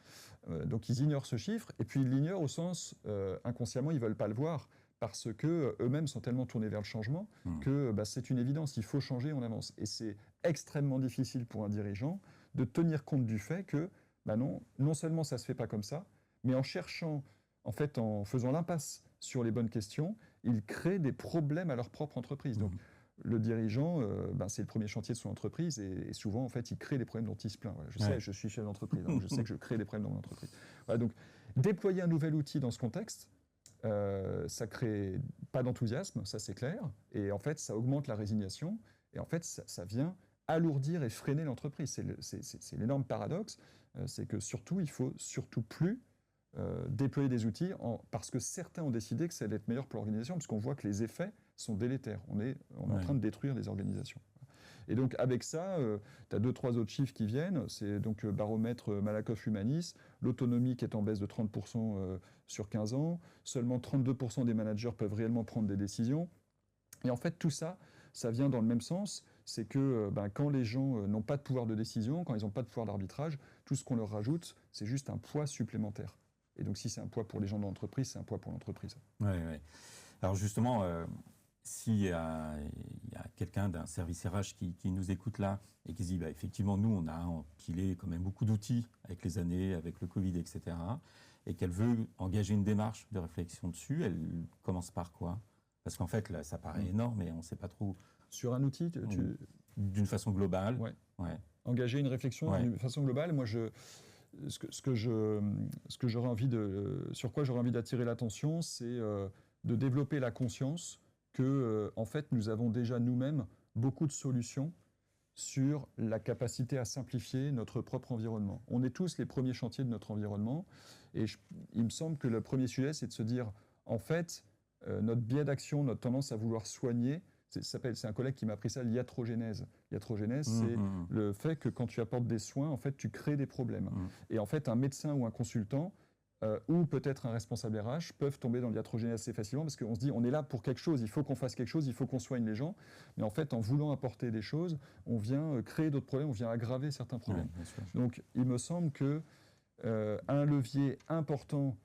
Donc, ils ignorent ce chiffre. Et puis, ils l'ignorent au sens, inconsciemment, ils ne veulent pas le voir parce qu'eux-mêmes sont tellement tournés vers le changement que c'est une évidence. Il faut changer, on avance. Et c'est extrêmement difficile pour un dirigeant de tenir compte du fait que, non seulement ça ne se fait pas comme ça, mais en cherchant, en fait, en faisant l'impasse sur les bonnes questions, ils créent des problèmes à leur propre entreprise. Donc, le dirigeant, c'est le premier chantier de son entreprise et souvent, en fait, il crée des problèmes dont il se plaint. Voilà, je sais, je suis chef d'entreprise, donc je sais que je crée des problèmes dans mon entreprise. Voilà, donc, déployer un nouvel outil dans ce contexte, ça crée pas d'enthousiasme, ça c'est clair, et en fait, ça augmente la résignation, et en fait, ça vient alourdir et freiner l'entreprise. C'est l'énorme paradoxe, c'est que surtout, il faut surtout plus déployer des outils parce que certains ont décidé que ça allait être meilleur pour l'organisation, parce qu'on voit que les effets sont délétères. On est en train de détruire des organisations. Et donc avec ça, tu as 2-3 autres chiffres qui viennent. C'est donc baromètre Malakoff Humanis, l'autonomie qui est en baisse de 30% sur 15 ans. Seulement 32% des managers peuvent réellement prendre des décisions. Et en fait, tout ça, ça vient dans le même sens. C'est que quand les gens n'ont pas de pouvoir de décision, quand ils n'ont pas de pouvoir d'arbitrage, tout ce qu'on leur rajoute, c'est juste un poids supplémentaire. Et donc, si c'est un poids pour les gens de l'entreprise, c'est un poids pour l'entreprise. Oui. Alors justement, s'il y a quelqu'un d'un service RH qui nous écoute là et qui se dit, effectivement, nous, on a empilé quand même beaucoup d'outils avec les années, avec le Covid, etc., et qu'elle veut engager une démarche de réflexion dessus, elle commence par quoi? Parce qu'en fait, là, ça paraît énorme, mais on ne sait pas trop. Sur un outil d'une façon globale. Engager une réflexion d'une façon globale, moi, sur quoi j'aurais envie d'attirer l'attention, c'est de développer la conscience que, en fait, nous avons déjà nous-mêmes beaucoup de solutions sur la capacité à simplifier notre propre environnement. On est tous les premiers chantiers de notre environnement, et il me semble que le premier sujet, c'est de se dire, en fait, notre biais d'action, notre tendance à vouloir soigner, c'est un collègue qui m'a appris ça, l'iatrogénèse. L'iatrogénèse, c'est le fait que quand tu apportes des soins, en fait, tu crées des problèmes. Et en fait, un médecin ou un consultant, ou peut-être un responsable RH, peuvent tomber dans l'iatrogénèse assez facilement parce qu'on se dit, on est là pour quelque chose, il faut qu'on fasse quelque chose, il faut qu'on soigne les gens. Mais en fait, en voulant apporter des choses, on vient créer d'autres problèmes, on vient aggraver certains problèmes. Donc, il me semble que un levier important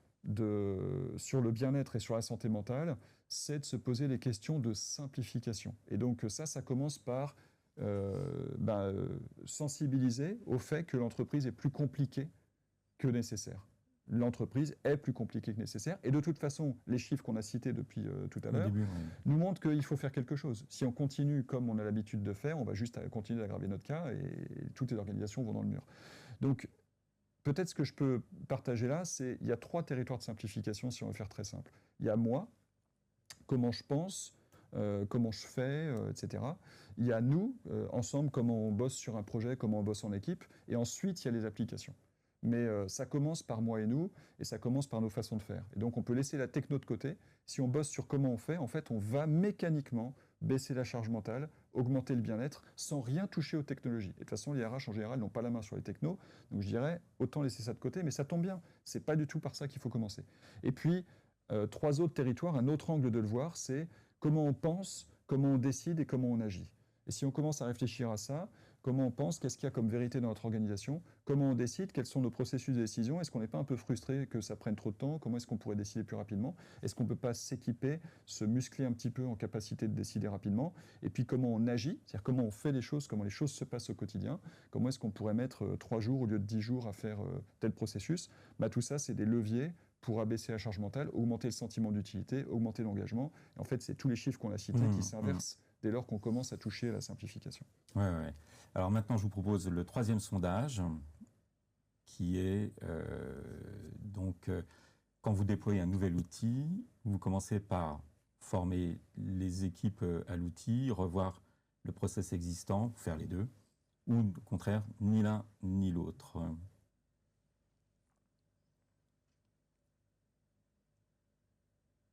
sur le bien-être et sur la santé mentale, c'est de se poser les questions de simplification. Et donc ça commence par sensibiliser au fait que l'entreprise est plus compliquée que nécessaire. L'entreprise est plus compliquée que nécessaire. Et de toute façon, les chiffres qu'on a cités depuis tout à l'heure nous montrent qu'il faut faire quelque chose. Si on continue comme on a l'habitude de faire, on va juste continuer d'aggraver notre cas et toutes les organisations vont dans le mur. Donc, peut-être ce que je peux partager là, c'est qu'il y a 3 territoires de simplification si on veut faire très simple. Il y a moi, comment je pense, comment je fais, etc. Il y a nous, ensemble, comment on bosse sur un projet, comment on bosse en équipe. Et ensuite, il y a les applications. Mais ça commence par moi et nous, et ça commence par nos façons de faire. Et donc, on peut laisser la techno de côté. Si on bosse sur comment on fait, en fait, on va mécaniquement baisser la charge mentale, augmenter le bien-être, sans rien toucher aux technologies. Et de toute façon, les RH, en général, n'ont pas la main sur les technos. Donc, je dirais, autant laisser ça de côté, mais ça tombe bien. C'est pas du tout par ça qu'il faut commencer. Et puis, 3 autres territoires, un autre angle de le voir, c'est comment on pense, comment on décide et comment on agit. Et si on commence à réfléchir à ça, comment on pense, qu'est-ce qu'il y a comme vérité dans notre organisation, comment on décide, quels sont nos processus de décision, est-ce qu'on n'est pas un peu frustré que ça prenne trop de temps, comment est-ce qu'on pourrait décider plus rapidement, est-ce qu'on ne peut pas s'équiper, se muscler un petit peu en capacité de décider rapidement, et puis comment on agit, c'est-à-dire comment on fait les choses, comment les choses se passent au quotidien, comment est-ce qu'on pourrait mettre 3 jours au lieu de 10 jours à faire tel processus. Tout ça, c'est des leviers pour abaisser la charge mentale, augmenter le sentiment d'utilité, augmenter l'engagement. Et en fait, c'est tous les chiffres qu'on a cités qui s'inversent dès lors qu'on commence à toucher à la simplification. Ouais. Alors maintenant, je vous propose le 3e sondage, qui est quand vous déployez un nouvel outil, vous commencez par former les équipes à l'outil, revoir le process existant, faire les deux, ou au contraire, ni l'un ni l'autre.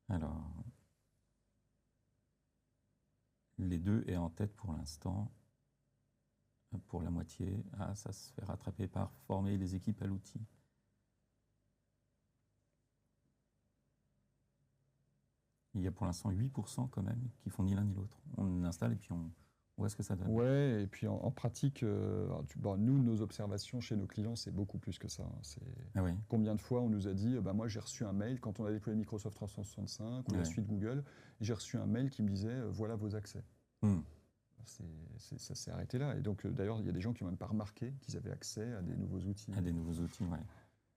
Alors, les deux est en tête pour l'instant. pour la moitié. Ah, ça se fait rattraper par former les équipes à l'outil. Il y a pour l'instant 8% quand même qui font ni l'un ni l'autre. On installe et puis on voit ce que ça donne. Ouais, et puis en pratique, nous, nos observations chez nos clients, c'est beaucoup plus que ça. Ah oui. Combien de fois on nous a dit, moi j'ai reçu un mail, quand on a déployé Microsoft 365 ou la suite Google, j'ai reçu un mail qui me disait, voilà vos accès. Ça s'est arrêté là. Et donc, d'ailleurs, il y a des gens qui n'ont même pas remarqué qu'ils avaient accès à des nouveaux outils. À des nouveaux outils, oui.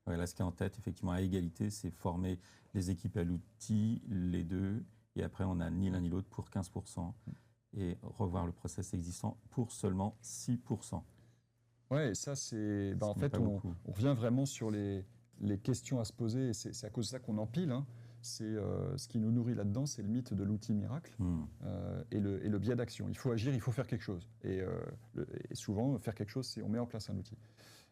Ouais, là, ce qui est en tête, effectivement, à égalité, c'est former les équipes à l'outil, les deux, et après, on n'a ni l'un ni l'autre pour 15%, et revoir le process existant pour seulement 6%. Ouais, et ça, c'est... en fait, on revient vraiment sur les questions à se poser, et c'est à cause de ça qu'on empile, hein. C'est ce qui nous nourrit là-dedans, c'est le mythe de l'outil miracle et le biais d'action. Il faut agir, il faut faire quelque chose. Et souvent, faire quelque chose, c'est on met en place un outil.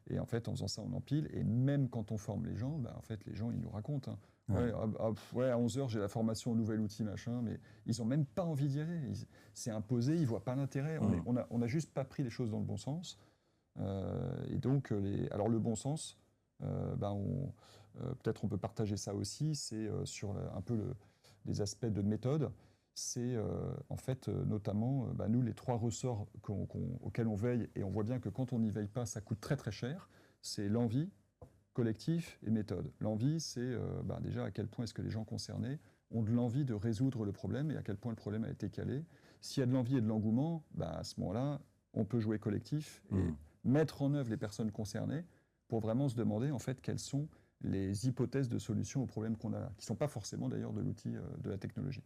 Et en fait, en faisant ça, on empile. Et même quand on forme les gens, en fait, les gens, ils nous racontent. Hein. Ouais, à 11h, j'ai la formation au nouvel outil, machin, mais ils n'ont même pas envie d'y aller. C'est imposé, ils ne voient pas l'intérêt. On n'a juste pas pris les choses dans le bon sens. Et donc, alors le bon sens, peut-être on peut partager ça aussi, c'est sur un peu les aspects de méthode. C'est en fait notamment, nous, les 3 ressorts auxquels on veille, et on voit bien que quand on n'y veille pas, ça coûte très très cher, c'est l'envie, collectif et méthode. L'envie, c'est déjà à quel point est-ce que les gens concernés ont de l'envie de résoudre le problème et à quel point le problème a été calé. S'il y a de l'envie et de l'engouement, à ce moment-là, on peut jouer collectif et mettre en œuvre les personnes concernées pour vraiment se demander en fait quelles sont les hypothèses de solution aux problèmes qu'on a, qui ne sont pas forcément d'ailleurs de l'outil de la technologie.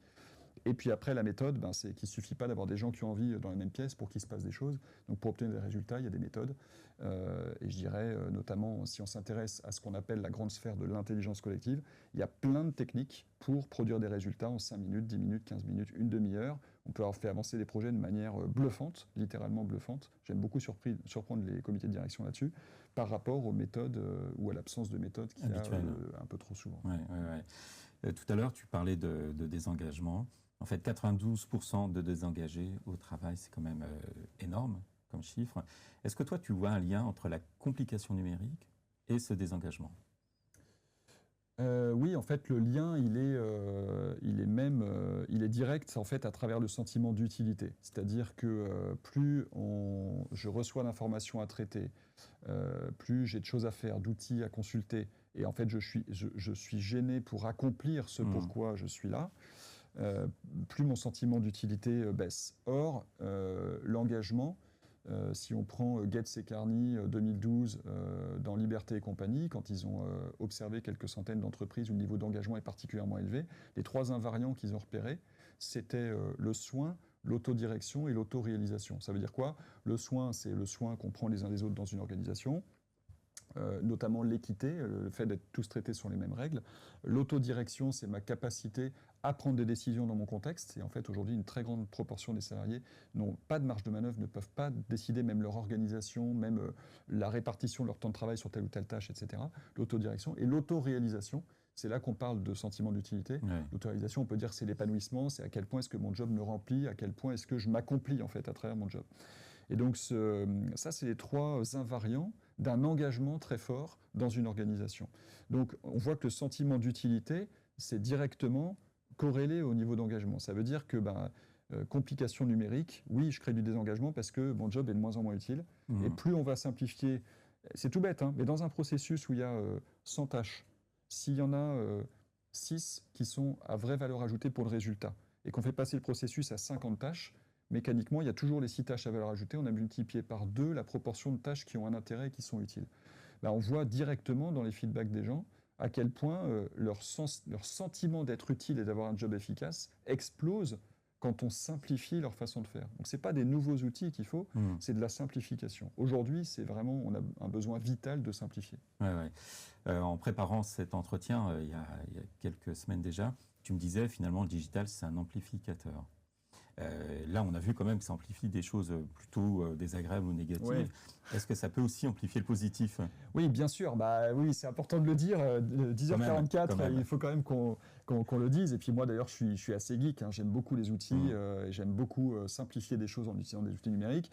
Et puis après, la méthode, c'est qu'il ne suffit pas d'avoir des gens qui ont envie dans la même pièce pour qu'il se passe des choses. Donc pour obtenir des résultats, il y a des méthodes. Et je dirais notamment, si on s'intéresse à ce qu'on appelle la grande sphère de l'intelligence collective, il y a plein de techniques pour produire des résultats en 5 minutes, 10 minutes, 15 minutes, une demi-heure. On peut avoir fait avancer des projets de manière bluffante, littéralement bluffante. J'aime beaucoup surprendre les comités de direction là-dessus, par rapport aux méthodes ou à l'absence de méthodes qu'il y a un peu trop souvent. Tout à l'heure, tu parlais de désengagement. En fait, 92% de désengagés au travail, c'est quand même énorme comme chiffre. Est-ce que toi, tu vois un lien entre la complication numérique et ce désengagement ? Oui, en fait, le lien, il est direct en fait à travers le sentiment d'utilité. C'est-à-dire que plus je reçois d'informations à traiter, plus j'ai de choses à faire, d'outils à consulter, et en fait, je suis gêné pour accomplir ce pourquoi je suis là. Plus mon sentiment d'utilité baisse. Or, l'engagement, si on prend Gates et Carney 2012 dans Liberté et compagnie, quand ils ont observé quelques centaines d'entreprises où le niveau d'engagement est particulièrement élevé, les 3 invariants qu'ils ont repérés, c'était le soin, l'autodirection et l'autoréalisation. Ça veut dire quoi ? Le soin, c'est le soin qu'on prend les uns des autres dans une organisation. Notamment l'équité, le fait d'être tous traités sur les mêmes règles. L'autodirection, c'est ma capacité à prendre des décisions dans mon contexte. Et en fait, aujourd'hui, une très grande proportion des salariés n'ont pas de marge de manœuvre, ne peuvent pas décider même leur organisation, même la répartition de leur temps de travail sur telle ou telle tâche, etc. L'autodirection. Et l'autoréalisation, c'est là qu'on parle de sentiment d'utilité. L'autoréalisation, on peut dire c'est l'épanouissement, c'est à quel point est-ce que mon job me remplit, à quel point est-ce que je m'accomplis en fait à travers mon job. Et donc ça, c'est les 3 invariants d'un engagement très fort dans une organisation. Donc on voit que le sentiment d'utilité, c'est directement corrélé au niveau d'engagement. Ça veut dire que complication numérique, oui, je crée du désengagement parce que mon job est de moins en moins utile. Et plus on va simplifier, c'est tout bête, hein, mais dans un processus où il y a 100 tâches, s'il y en a 6 qui sont à vraie valeur ajoutée pour le résultat, et qu'on fait passer le processus à 50 tâches, mécaniquement, il y a toujours les 6 tâches à valeur ajoutée. On a multiplié par 2 la proportion de tâches qui ont un intérêt et qui sont utiles. On voit directement dans les feedbacks des gens à quel point leur sentiment d'être utile et d'avoir un job efficace explose quand on simplifie leur façon de faire. Donc ce n'est pas des nouveaux outils qu'il faut, c'est de la simplification. Aujourd'hui, c'est vraiment, on a un besoin vital de simplifier. En préparant cet entretien, il y a quelques semaines déjà, tu me disais finalement le digital, c'est un amplificateur. Là, on a vu quand même que ça amplifie des choses plutôt désagréables ou négatives. Ouais. Est-ce que ça peut aussi amplifier le positif? Oui, bien sûr. Bah oui, c'est important de le dire. 10h44, Quand même. il faut quand même qu'on le dise. Et puis moi, d'ailleurs, je suis assez geek. J'aime beaucoup les outils. Et j'aime beaucoup simplifier des choses en utilisant des outils numériques.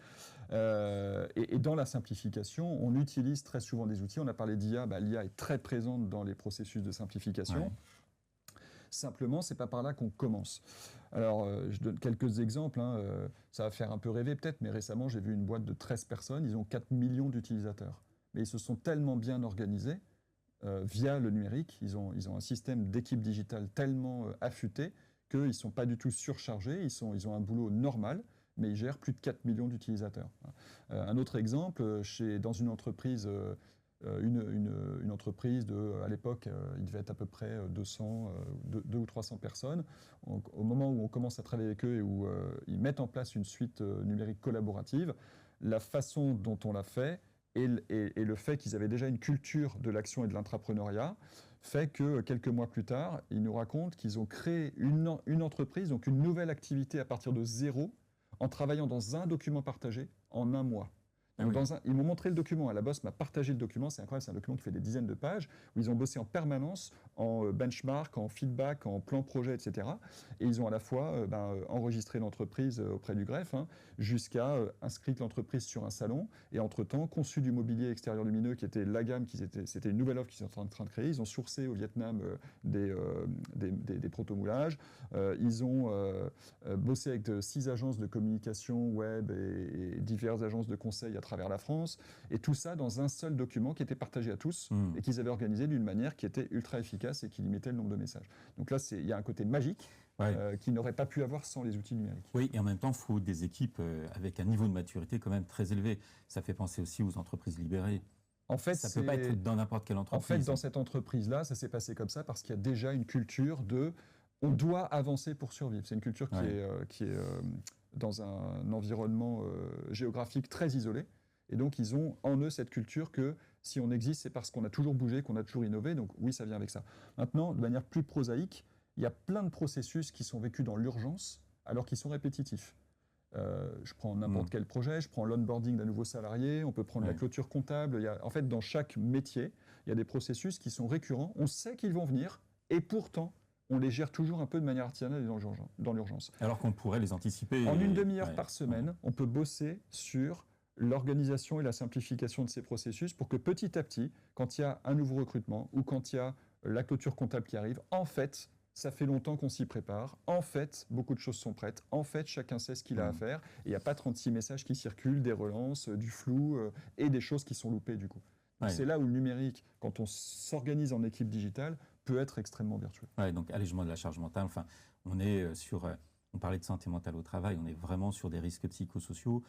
Et dans la simplification, on utilise très souvent des outils. On a parlé d'IA. L'IA est très présente dans les processus de simplification. Ouais. Simplement, c'est pas par là qu'on commence. Alors, je donne quelques exemples. Ça va faire un peu rêver peut-être, mais récemment, j'ai vu une boîte de 13 personnes. Ils ont 4 millions d'utilisateurs. Mais ils se sont tellement bien organisés via le numérique. Ils ont un système d'équipe digitale tellement affûté qu'ils ne sont pas du tout surchargés. Ils ont un boulot normal, mais ils gèrent plus de 4 millions d'utilisateurs. Un autre exemple, dans une entreprise... une entreprise à l'époque, il devait être à peu près 200 ou 300 personnes. Au moment où on commence à travailler avec eux et où ils mettent en place une suite numérique collaborative, la façon dont on l'a fait et le fait qu'ils avaient déjà une culture de l'action et de l'intrapreneuriat fait que quelques mois plus tard, ils nous racontent qu'ils ont créé une entreprise, donc une nouvelle activité à partir de zéro, en travaillant dans un document partagé en un mois. Donc ils m'ont montré le document. La boss m'a partagé le document. C'est incroyable, c'est un document qui fait des dizaines de pages, où ils ont bossé en permanence, en benchmark, en feedback, en plan projet, etc. Et ils ont à la fois enregistré l'entreprise auprès du greffe, jusqu'à inscrit l'entreprise sur un salon, et entre-temps, conçu du mobilier extérieur lumineux, qui était la gamme, c'était une nouvelle offre qu'ils sont en train de créer. Ils ont sourcé au Vietnam des proto-moulages. Ils ont bossé avec 6 agences de communication web et diverses agences de conseil à travers la France, et tout ça dans un seul document qui était partagé à tous et qu'ils avaient organisé d'une manière qui était ultra efficace et qui limitait le nombre de messages. Donc là, il y a un côté magique qui n'aurait pas pu avoir sans les outils numériques. Oui, et en même temps, il faut des équipes avec un niveau de maturité quand même très élevé. Ça fait penser aussi aux entreprises libérées. En fait, ça ne peut pas être dans n'importe quelle entreprise. En fait, dans cette entreprise-là, ça s'est passé comme ça parce qu'il y a déjà une culture on doit avancer pour survivre. C'est une culture qui est dans un environnement géographique très isolé. Et donc, ils ont en eux cette culture que si on existe, c'est parce qu'on a toujours bougé, qu'on a toujours innové. Donc oui, ça vient avec ça. Maintenant, de manière plus prosaïque, il y a plein de processus qui sont vécus dans l'urgence alors qu'ils sont répétitifs. Je prends n'importe quel projet, je prends l'onboarding d'un nouveau salarié, on peut prendre la clôture comptable. En fait, dans chaque métier, il y a des processus qui sont récurrents. On sait qu'ils vont venir et pourtant, on les gère toujours un peu de manière artisanale et dans l'urgence. Alors qu'on pourrait les anticiper. En une demi-heure par semaine, on peut bosser sur l'organisation et la simplification de ces processus pour que petit à petit, quand il y a un nouveau recrutement ou quand il y a la clôture comptable qui arrive, en fait, ça fait longtemps qu'on s'y prépare. En fait, beaucoup de choses sont prêtes. En fait, chacun sait ce qu'il a à faire. Et il n'y a pas 36 messages qui circulent, des relances, du flou et des choses qui sont loupées du coup. C'est là où le numérique, quand on s'organise en équipe digitale, peut être extrêmement vertueux. Donc allègement de la charge mentale. Enfin, on est on parlait de santé mentale au travail, on est vraiment sur des risques psychosociaux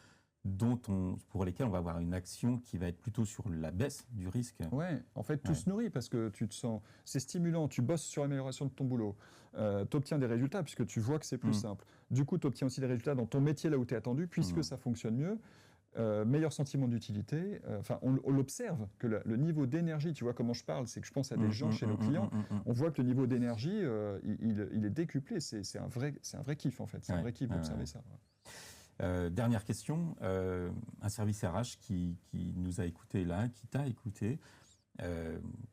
pour lesquels on va avoir une action qui va être plutôt sur la baisse du risque. Ouais, en fait, tout se nourrit parce que tu te sens... C'est stimulant, tu bosses sur l'amélioration de ton boulot, tu obtiens des résultats puisque tu vois que c'est plus simple. Du coup, tu obtiens aussi des résultats dans ton métier là où tu es attendu puisque ça fonctionne mieux. Meilleur sentiment d'utilité. On l'observe que le niveau d'énergie, tu vois comment je parle, c'est que je pense à des gens chez nos clients, on voit que le niveau d'énergie, il est décuplé. C'est un vrai kiff en fait, c'est un vrai kiff d'observer ça. Dernière question, un service RH qui nous a écouté là, qui t'a écouté,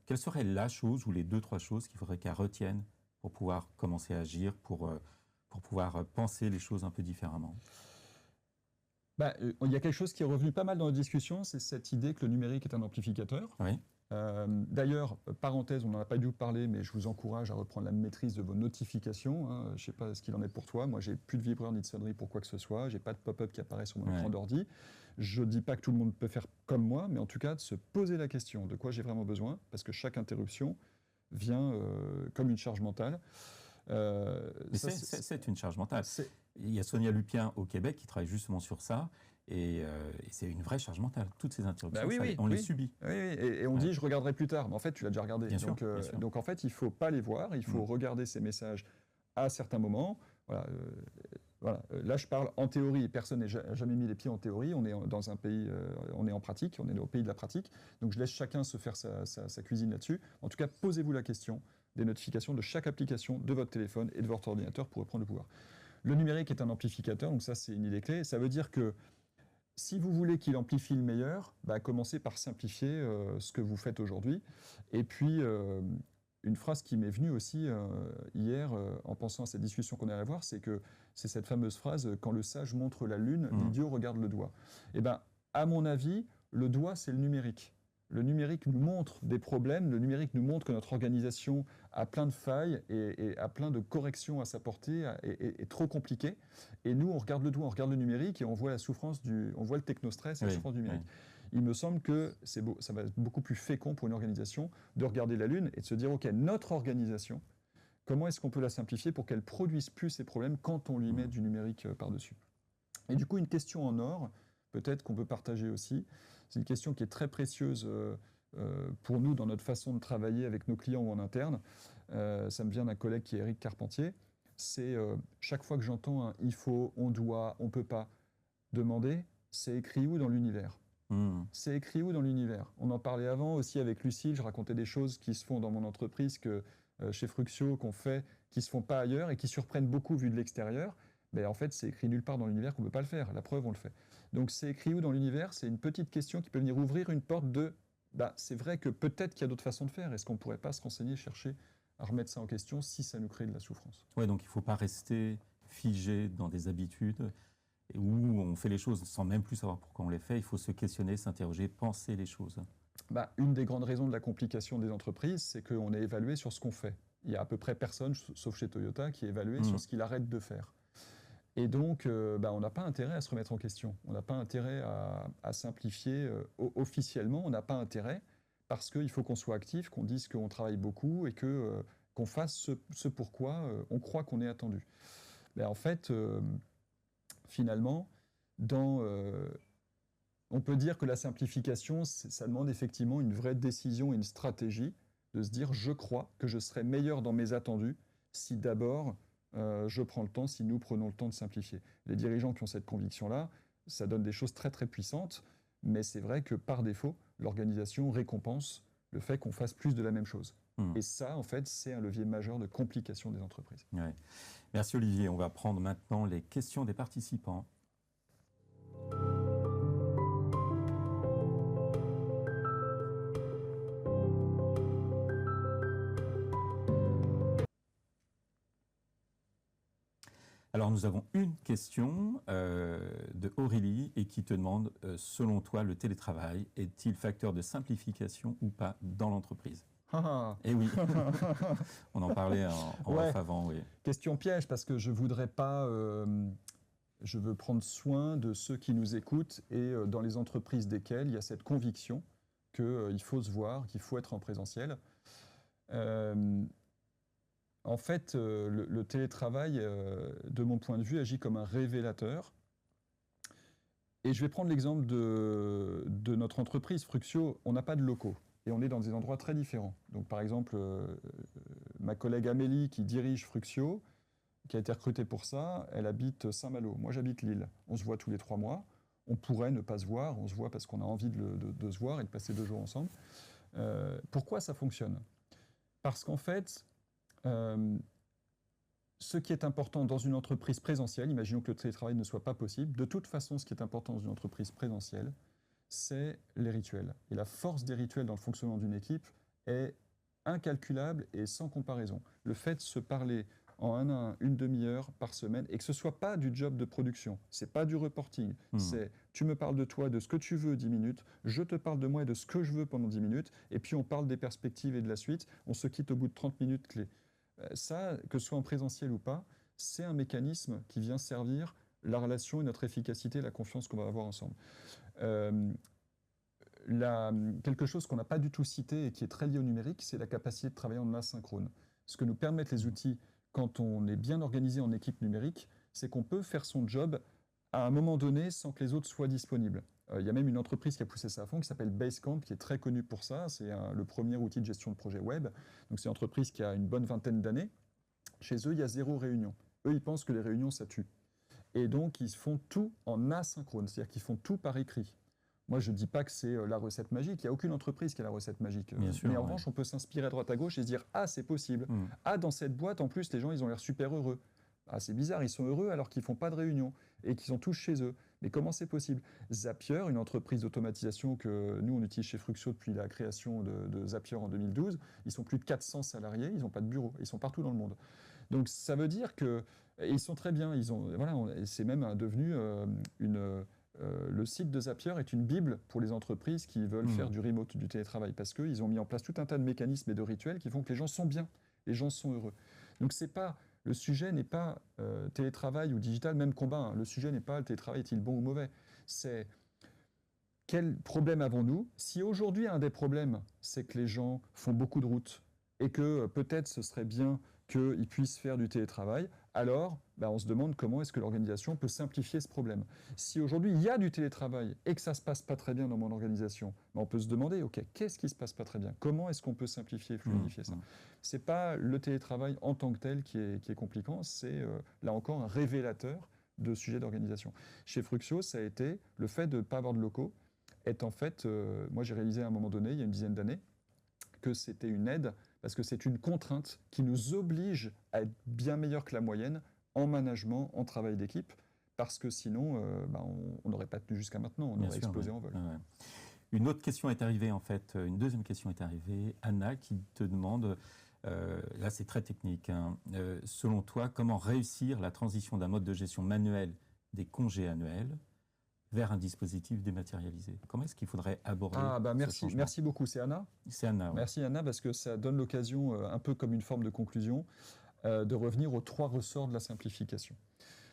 quelle serait la chose ou les 2-3 choses qu'il faudrait qu'elle retienne pour pouvoir commencer à agir, pour pouvoir penser les choses un peu différemment? Il y a quelque chose qui est revenu pas mal dans la discussion, c'est cette idée que le numérique est un amplificateur. Oui. D'ailleurs, parenthèse, on n'en a pas dû parler, mais je vous encourage à reprendre la maîtrise de vos notifications. Je ne sais pas ce qu'il en est pour toi. Moi, j'ai plus de vibreur ni de sonnerie pour quoi que ce soit. J'ai pas de pop-up qui apparaît sur mon écran d'ordi. Je ne dis pas que tout le monde peut faire comme moi, mais en tout cas, de se poser la question de quoi j'ai vraiment besoin, parce que chaque interruption vient comme une charge mentale. C'est une charge mentale. Il y a Sonia Lupien au Québec qui travaille justement sur ça. Et c'est une vraie charge mentale. Toutes ces interruptions, on les subit. Oui, et on dit je regarderai plus tard, mais en fait tu l'as déjà regardé. Bien sûr. Donc en fait il ne faut pas les voir, il faut regarder ces messages à certains moments. Là je parle en théorie, personne n'a jamais mis les pieds en théorie, on est dans un pays, on est en pratique, on est au pays de la pratique, donc je laisse chacun se faire sa cuisine là-dessus. En tout cas, posez-vous la question des notifications de chaque application de votre téléphone et de votre ordinateur pour reprendre le pouvoir. Le numérique est un amplificateur, donc ça c'est une idée clé. Ça veut dire que si vous voulez qu'il amplifie le meilleur, commencez par simplifier ce que vous faites aujourd'hui. Et puis, une phrase qui m'est venue aussi hier en pensant à cette discussion qu'on allait avoir, c'est que c'est cette fameuse phrase « quand le sage montre la lune, l'idiot regarde le doigt ». Eh bien, à mon avis, le doigt, c'est le numérique. Le numérique nous montre des problèmes, le numérique nous montre que notre organisation a plein de failles et a plein de corrections à s'apporter, est trop compliquée. Et nous, on regarde le doigt, on regarde le numérique et on voit la souffrance on voit le technostress et la souffrance du numérique. Il me semble que ça va être beaucoup plus fécond pour une organisation de regarder la Lune et de se dire, OK, notre organisation, comment est-ce qu'on peut la simplifier pour qu'elle produise plus ces problèmes quand on lui met du numérique par-dessus. Et du coup, une question en or, peut-être qu'on peut partager aussi, c'est une question qui est très précieuse pour nous dans notre façon de travailler avec nos clients ou en interne. Ça me vient d'un collègue qui est Éric Carpentier. C'est chaque fois que j'entends un « il faut »,« on doit »,« on peut pas », demander, c'est écrit où dans l'univers ? C'est écrit où dans l'univers ? On en parlait avant aussi avec Lucille, je racontais des choses qui se font dans mon entreprise, chez Fruxio, qu'on fait, qui ne se font pas ailleurs et qui surprennent beaucoup vu de l'extérieur. Mais en fait, c'est écrit nulle part dans l'univers qu'on ne peut pas le faire. La preuve, on le fait. Donc, c'est écrit où dans l'univers ? C'est une petite question qui peut venir ouvrir une porte de c'est vrai que peut-être qu'il y a d'autres façons de faire. Est-ce qu'on ne pourrait pas se renseigner, chercher à remettre ça en question si ça nous crée de la souffrance ? Ouais, donc il ne faut pas rester figé dans des habitudes où on fait les choses sans même plus savoir pourquoi on les fait. Il faut se questionner, s'interroger, penser les choses. Une des grandes raisons de la complication des entreprises, c'est qu'on est évalué sur ce qu'on fait. Il y a à peu près personne, sauf chez Toyota, qui est évalué sur ce qu'il arrête de faire. Et donc, on n'a pas intérêt à se remettre en question. On n'a pas intérêt à simplifier officiellement. On n'a pas intérêt parce qu'il faut qu'on soit actif, qu'on dise qu'on travaille beaucoup et qu'on fasse ce pourquoi on croit qu'on est attendu. En fait, finalement, on peut dire que la simplification, ça demande effectivement une vraie décision et une stratégie de se dire « je crois que je serai meilleur dans mes attendus si d'abord je prends le temps, si nous prenons le temps de simplifier ». Les dirigeants qui ont cette conviction-là, ça donne des choses très très puissantes, mais c'est vrai que par défaut, l'organisation récompense le fait qu'on fasse plus de la même chose. Et ça, en fait, c'est un levier majeur de complication des entreprises. Ouais. Merci Olivier. On va prendre maintenant les questions des participants. Alors nous avons une question de Aurélie et qui te demande, selon toi, le télétravail est-il facteur de simplification ou pas dans l'entreprise ? Eh oui, on en parlait en off avant. Oui. Question piège, parce que je voudrais pas... je veux prendre soin de ceux qui nous écoutent et dans les entreprises desquelles il y a cette conviction qu'il faut se voir, qu'il faut être en présentiel. En fait, le télétravail, de mon point de vue, agit comme un révélateur. Et je vais prendre l'exemple de notre entreprise, Fruxio. On n'a pas de locaux et on est dans des endroits très différents. Donc, par exemple, ma collègue Amélie, qui dirige Fruxio, qui a été recrutée pour ça, elle habite Saint-Malo. Moi, j'habite Lille. On se voit tous les 3 mois. On pourrait ne pas se voir. On se voit parce qu'on a envie de se voir et de passer 2 jours ensemble. Pourquoi ça fonctionne ? Parce qu'en fait, ce qui est important dans une entreprise présentielle, imaginons que le télétravail ne soit pas possible, de toute façon, ce qui est important dans une entreprise présentielle, c'est les rituels. Et la force des rituels dans le fonctionnement d'une équipe est incalculable et sans comparaison. Le fait de se parler en 1 à 1, une demi-heure par semaine, et que ce ne soit pas du job de production, c'est pas du reporting, c'est tu me parles de toi, de ce que tu veux 10 minutes, je te parle de moi et de ce que je veux pendant 10 minutes, et puis on parle des perspectives et de la suite, on se quitte au bout de 30 minutes clés. Ça, que ce soit en présentiel ou pas, c'est un mécanisme qui vient servir la relation et notre efficacité, la confiance qu'on va avoir ensemble. Quelque chose qu'on n'a pas du tout cité et qui est très lié au numérique, c'est la capacité de travailler en asynchrone. Ce que nous permettent les outils quand on est bien organisé en équipe numérique, c'est qu'on peut faire son job à un moment donné sans que les autres soient disponibles. Il y a même une entreprise qui a poussé ça à fond, qui s'appelle Basecamp, qui est très connue pour ça. C'est le premier outil de gestion de projet web. Donc c'est une entreprise qui a une bonne vingtaine d'années. Chez eux, il y a 0 réunion. Eux, ils pensent que les réunions, ça tue. Et donc, ils font tout en asynchrone, c'est-à-dire qu'ils font tout par écrit. Moi, je ne dis pas que c'est la recette magique. Il n'y a aucune entreprise qui a la recette magique. Bien sûr, mais en revanche, on peut s'inspirer à droite à gauche et se dire « Ah, c'est possible. Ah, dans cette boîte, en plus, les gens, ils ont l'air super heureux. Ah, c'est bizarre, ils sont heureux alors qu'ils ne font pas de réunion et qu'ils sont tous chez eux. Mais comment c'est possible? Zapier, une entreprise d'automatisation que nous, on utilise chez Fruxio depuis la création de Zapier en 2012, ils sont plus de 400 salariés, ils n'ont pas de bureau, ils sont partout dans le monde. Donc ça veut dire que ils sont très bien. Voilà, c'est même devenu le site de Zapier est une bible pour les entreprises qui veulent faire du remote, du télétravail, parce qu'ils ont mis en place tout un tas de mécanismes et de rituels qui font que les gens sont bien, les gens sont heureux. Donc le sujet n'est pas télétravail ou digital, même combat. Hein. Le sujet n'est pas le télétravail est-il bon ou mauvais. C'est quel problème avons-nous? Si aujourd'hui un des problèmes, c'est que les gens font beaucoup de routes et que peut-être ce serait bien qu'ils puissent faire du télétravail, alors on se demande comment est-ce que l'organisation peut simplifier ce problème. Si aujourd'hui il y a du télétravail et que ça ne se passe pas très bien dans mon organisation, on peut se demander, ok, qu'est-ce qui ne se passe pas très bien? Comment est-ce qu'on peut simplifier et fluidifier ça? Ce n'est pas le télétravail en tant que tel qui est compliquant, c'est là encore un révélateur de sujets d'organisation. Chez Fruxio, ça a été le fait de ne pas avoir de locaux, est en fait, moi j'ai réalisé à un moment donné, il y a une dizaine d'années, que c'était une aide, parce que c'est une contrainte qui nous oblige à être bien meilleur que la moyenne en management, en travail d'équipe, parce que sinon, on n'aurait pas tenu jusqu'à maintenant, on aurait explosé en vol. Ouais. Une autre question est arrivée, en fait, une deuxième question est arrivée. Anna qui te demande, là c'est très technique, hein, selon toi, comment réussir la transition d'un mode de gestion manuel des congés annuels vers un dispositif dématérialisé? Comment est-ce qu'il faudrait aborder merci beaucoup. C'est Anna? C'est Anna. Ouais. Merci Anna, parce que ça donne l'occasion, un peu comme une forme de conclusion, de revenir aux 3 ressorts de la simplification.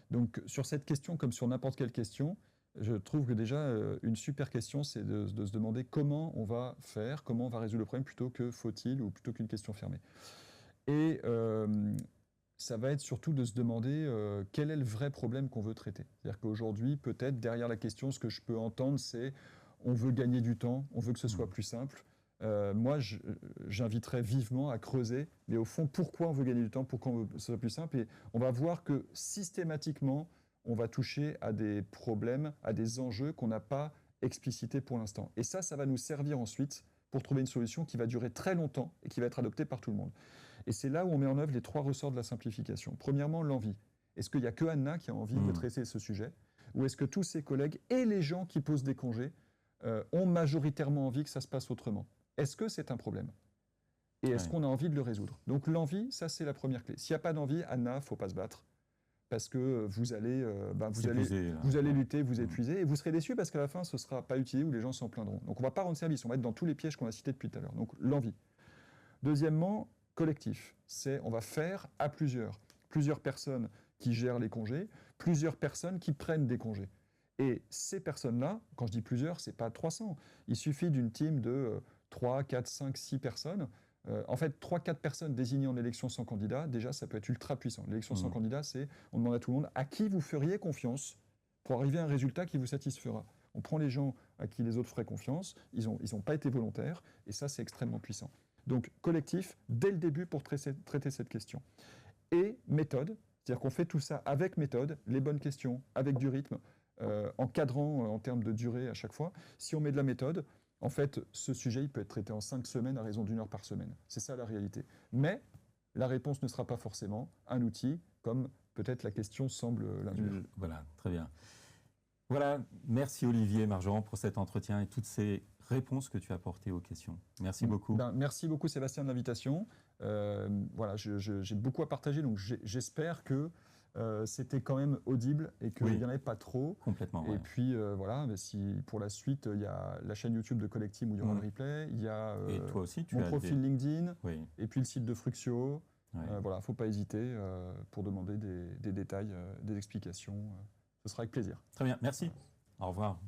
Donc sur cette question, comme sur n'importe quelle question, je trouve que déjà une super question, c'est de se demander comment on va faire, comment on va résoudre le problème plutôt que faut-il ou plutôt qu'une question fermée. Et ça va être surtout de se demander quel est le vrai problème qu'on veut traiter. C'est-à-dire qu'aujourd'hui, peut-être, derrière la question, ce que je peux entendre, c'est on veut gagner du temps, on veut que ce soit plus simple. Moi, j'inviterais vivement à creuser, mais au fond, pourquoi on veut gagner du temps, pourquoi on veut que ce soit plus simple? Et on va voir que systématiquement, on va toucher à des problèmes, à des enjeux qu'on n'a pas explicités pour l'instant. Et ça va nous servir ensuite pour trouver une solution qui va durer très longtemps et qui va être adoptée par tout le monde. Et c'est là où on met en œuvre les 3 ressorts de la simplification. Premièrement, l'envie. Est-ce qu'il n'y a que Anna qui a envie de traiter ce sujet? Ou est-ce que tous ses collègues et les gens qui posent des congés ont majoritairement envie que ça se passe autrement? Est-ce que c'est un problème? Et est-ce qu'on a envie de le résoudre? Donc l'envie, ça c'est la première clé. S'il n'y a pas d'envie, Anna, il ne faut pas se battre. Parce que vous allez lutter, vous épuiser, et vous serez déçus parce qu'à la fin, ce ne sera pas utilisé ou les gens s'en plaindront. Donc on ne va pas rendre service, on va être dans tous les pièges qu'on a cités depuis tout à l'heure. Donc l'envie. Deuxièmement, collectif. On va faire à plusieurs. Plusieurs personnes qui gèrent les congés, plusieurs personnes qui prennent des congés. Et ces personnes-là, quand je dis plusieurs, ce n'est pas 300. Il suffit d'une team de 3, 4, 5, 6 personnes. En fait, 3-4 personnes désignées en élection sans candidat, déjà, ça peut être ultra puissant. L'élection sans candidat, c'est, on demande à tout le monde à qui vous feriez confiance pour arriver à un résultat qui vous satisfera. On prend les gens à qui les autres feraient confiance, ils ont pas été volontaires, et ça, c'est extrêmement puissant. Donc, collectif, dès le début pour traiter cette question. Et méthode, c'est-à-dire qu'on fait tout ça avec méthode, les bonnes questions, avec du rythme, encadrant en termes de durée à chaque fois. Si on met de la méthode, en fait, ce sujet, il peut être traité en 5 semaines à raison d'1 heure par semaine. C'est ça la réalité. Mais la réponse ne sera pas forcément un outil, comme peut-être la question semble l'induire. Voilà, très bien. Voilà, merci Olivier Margeron pour cet entretien et toutes ces réponses que tu as apportées aux questions. Merci beaucoup. Merci beaucoup Sébastien de l'invitation. Voilà, j'ai beaucoup à partager, donc j'espère que c'était quand même audible et qu'il n'y en avait pas trop. Complètement. Et puis voilà, si pour la suite, il y a la chaîne YouTube de Collecteam où il y aura le replay, il y a et toi aussi, mon profil LinkedIn, et puis le site de Fruxio. Voilà, il ne faut pas hésiter pour demander des détails, des explications. Ce sera avec plaisir. Très bien, merci. Au revoir.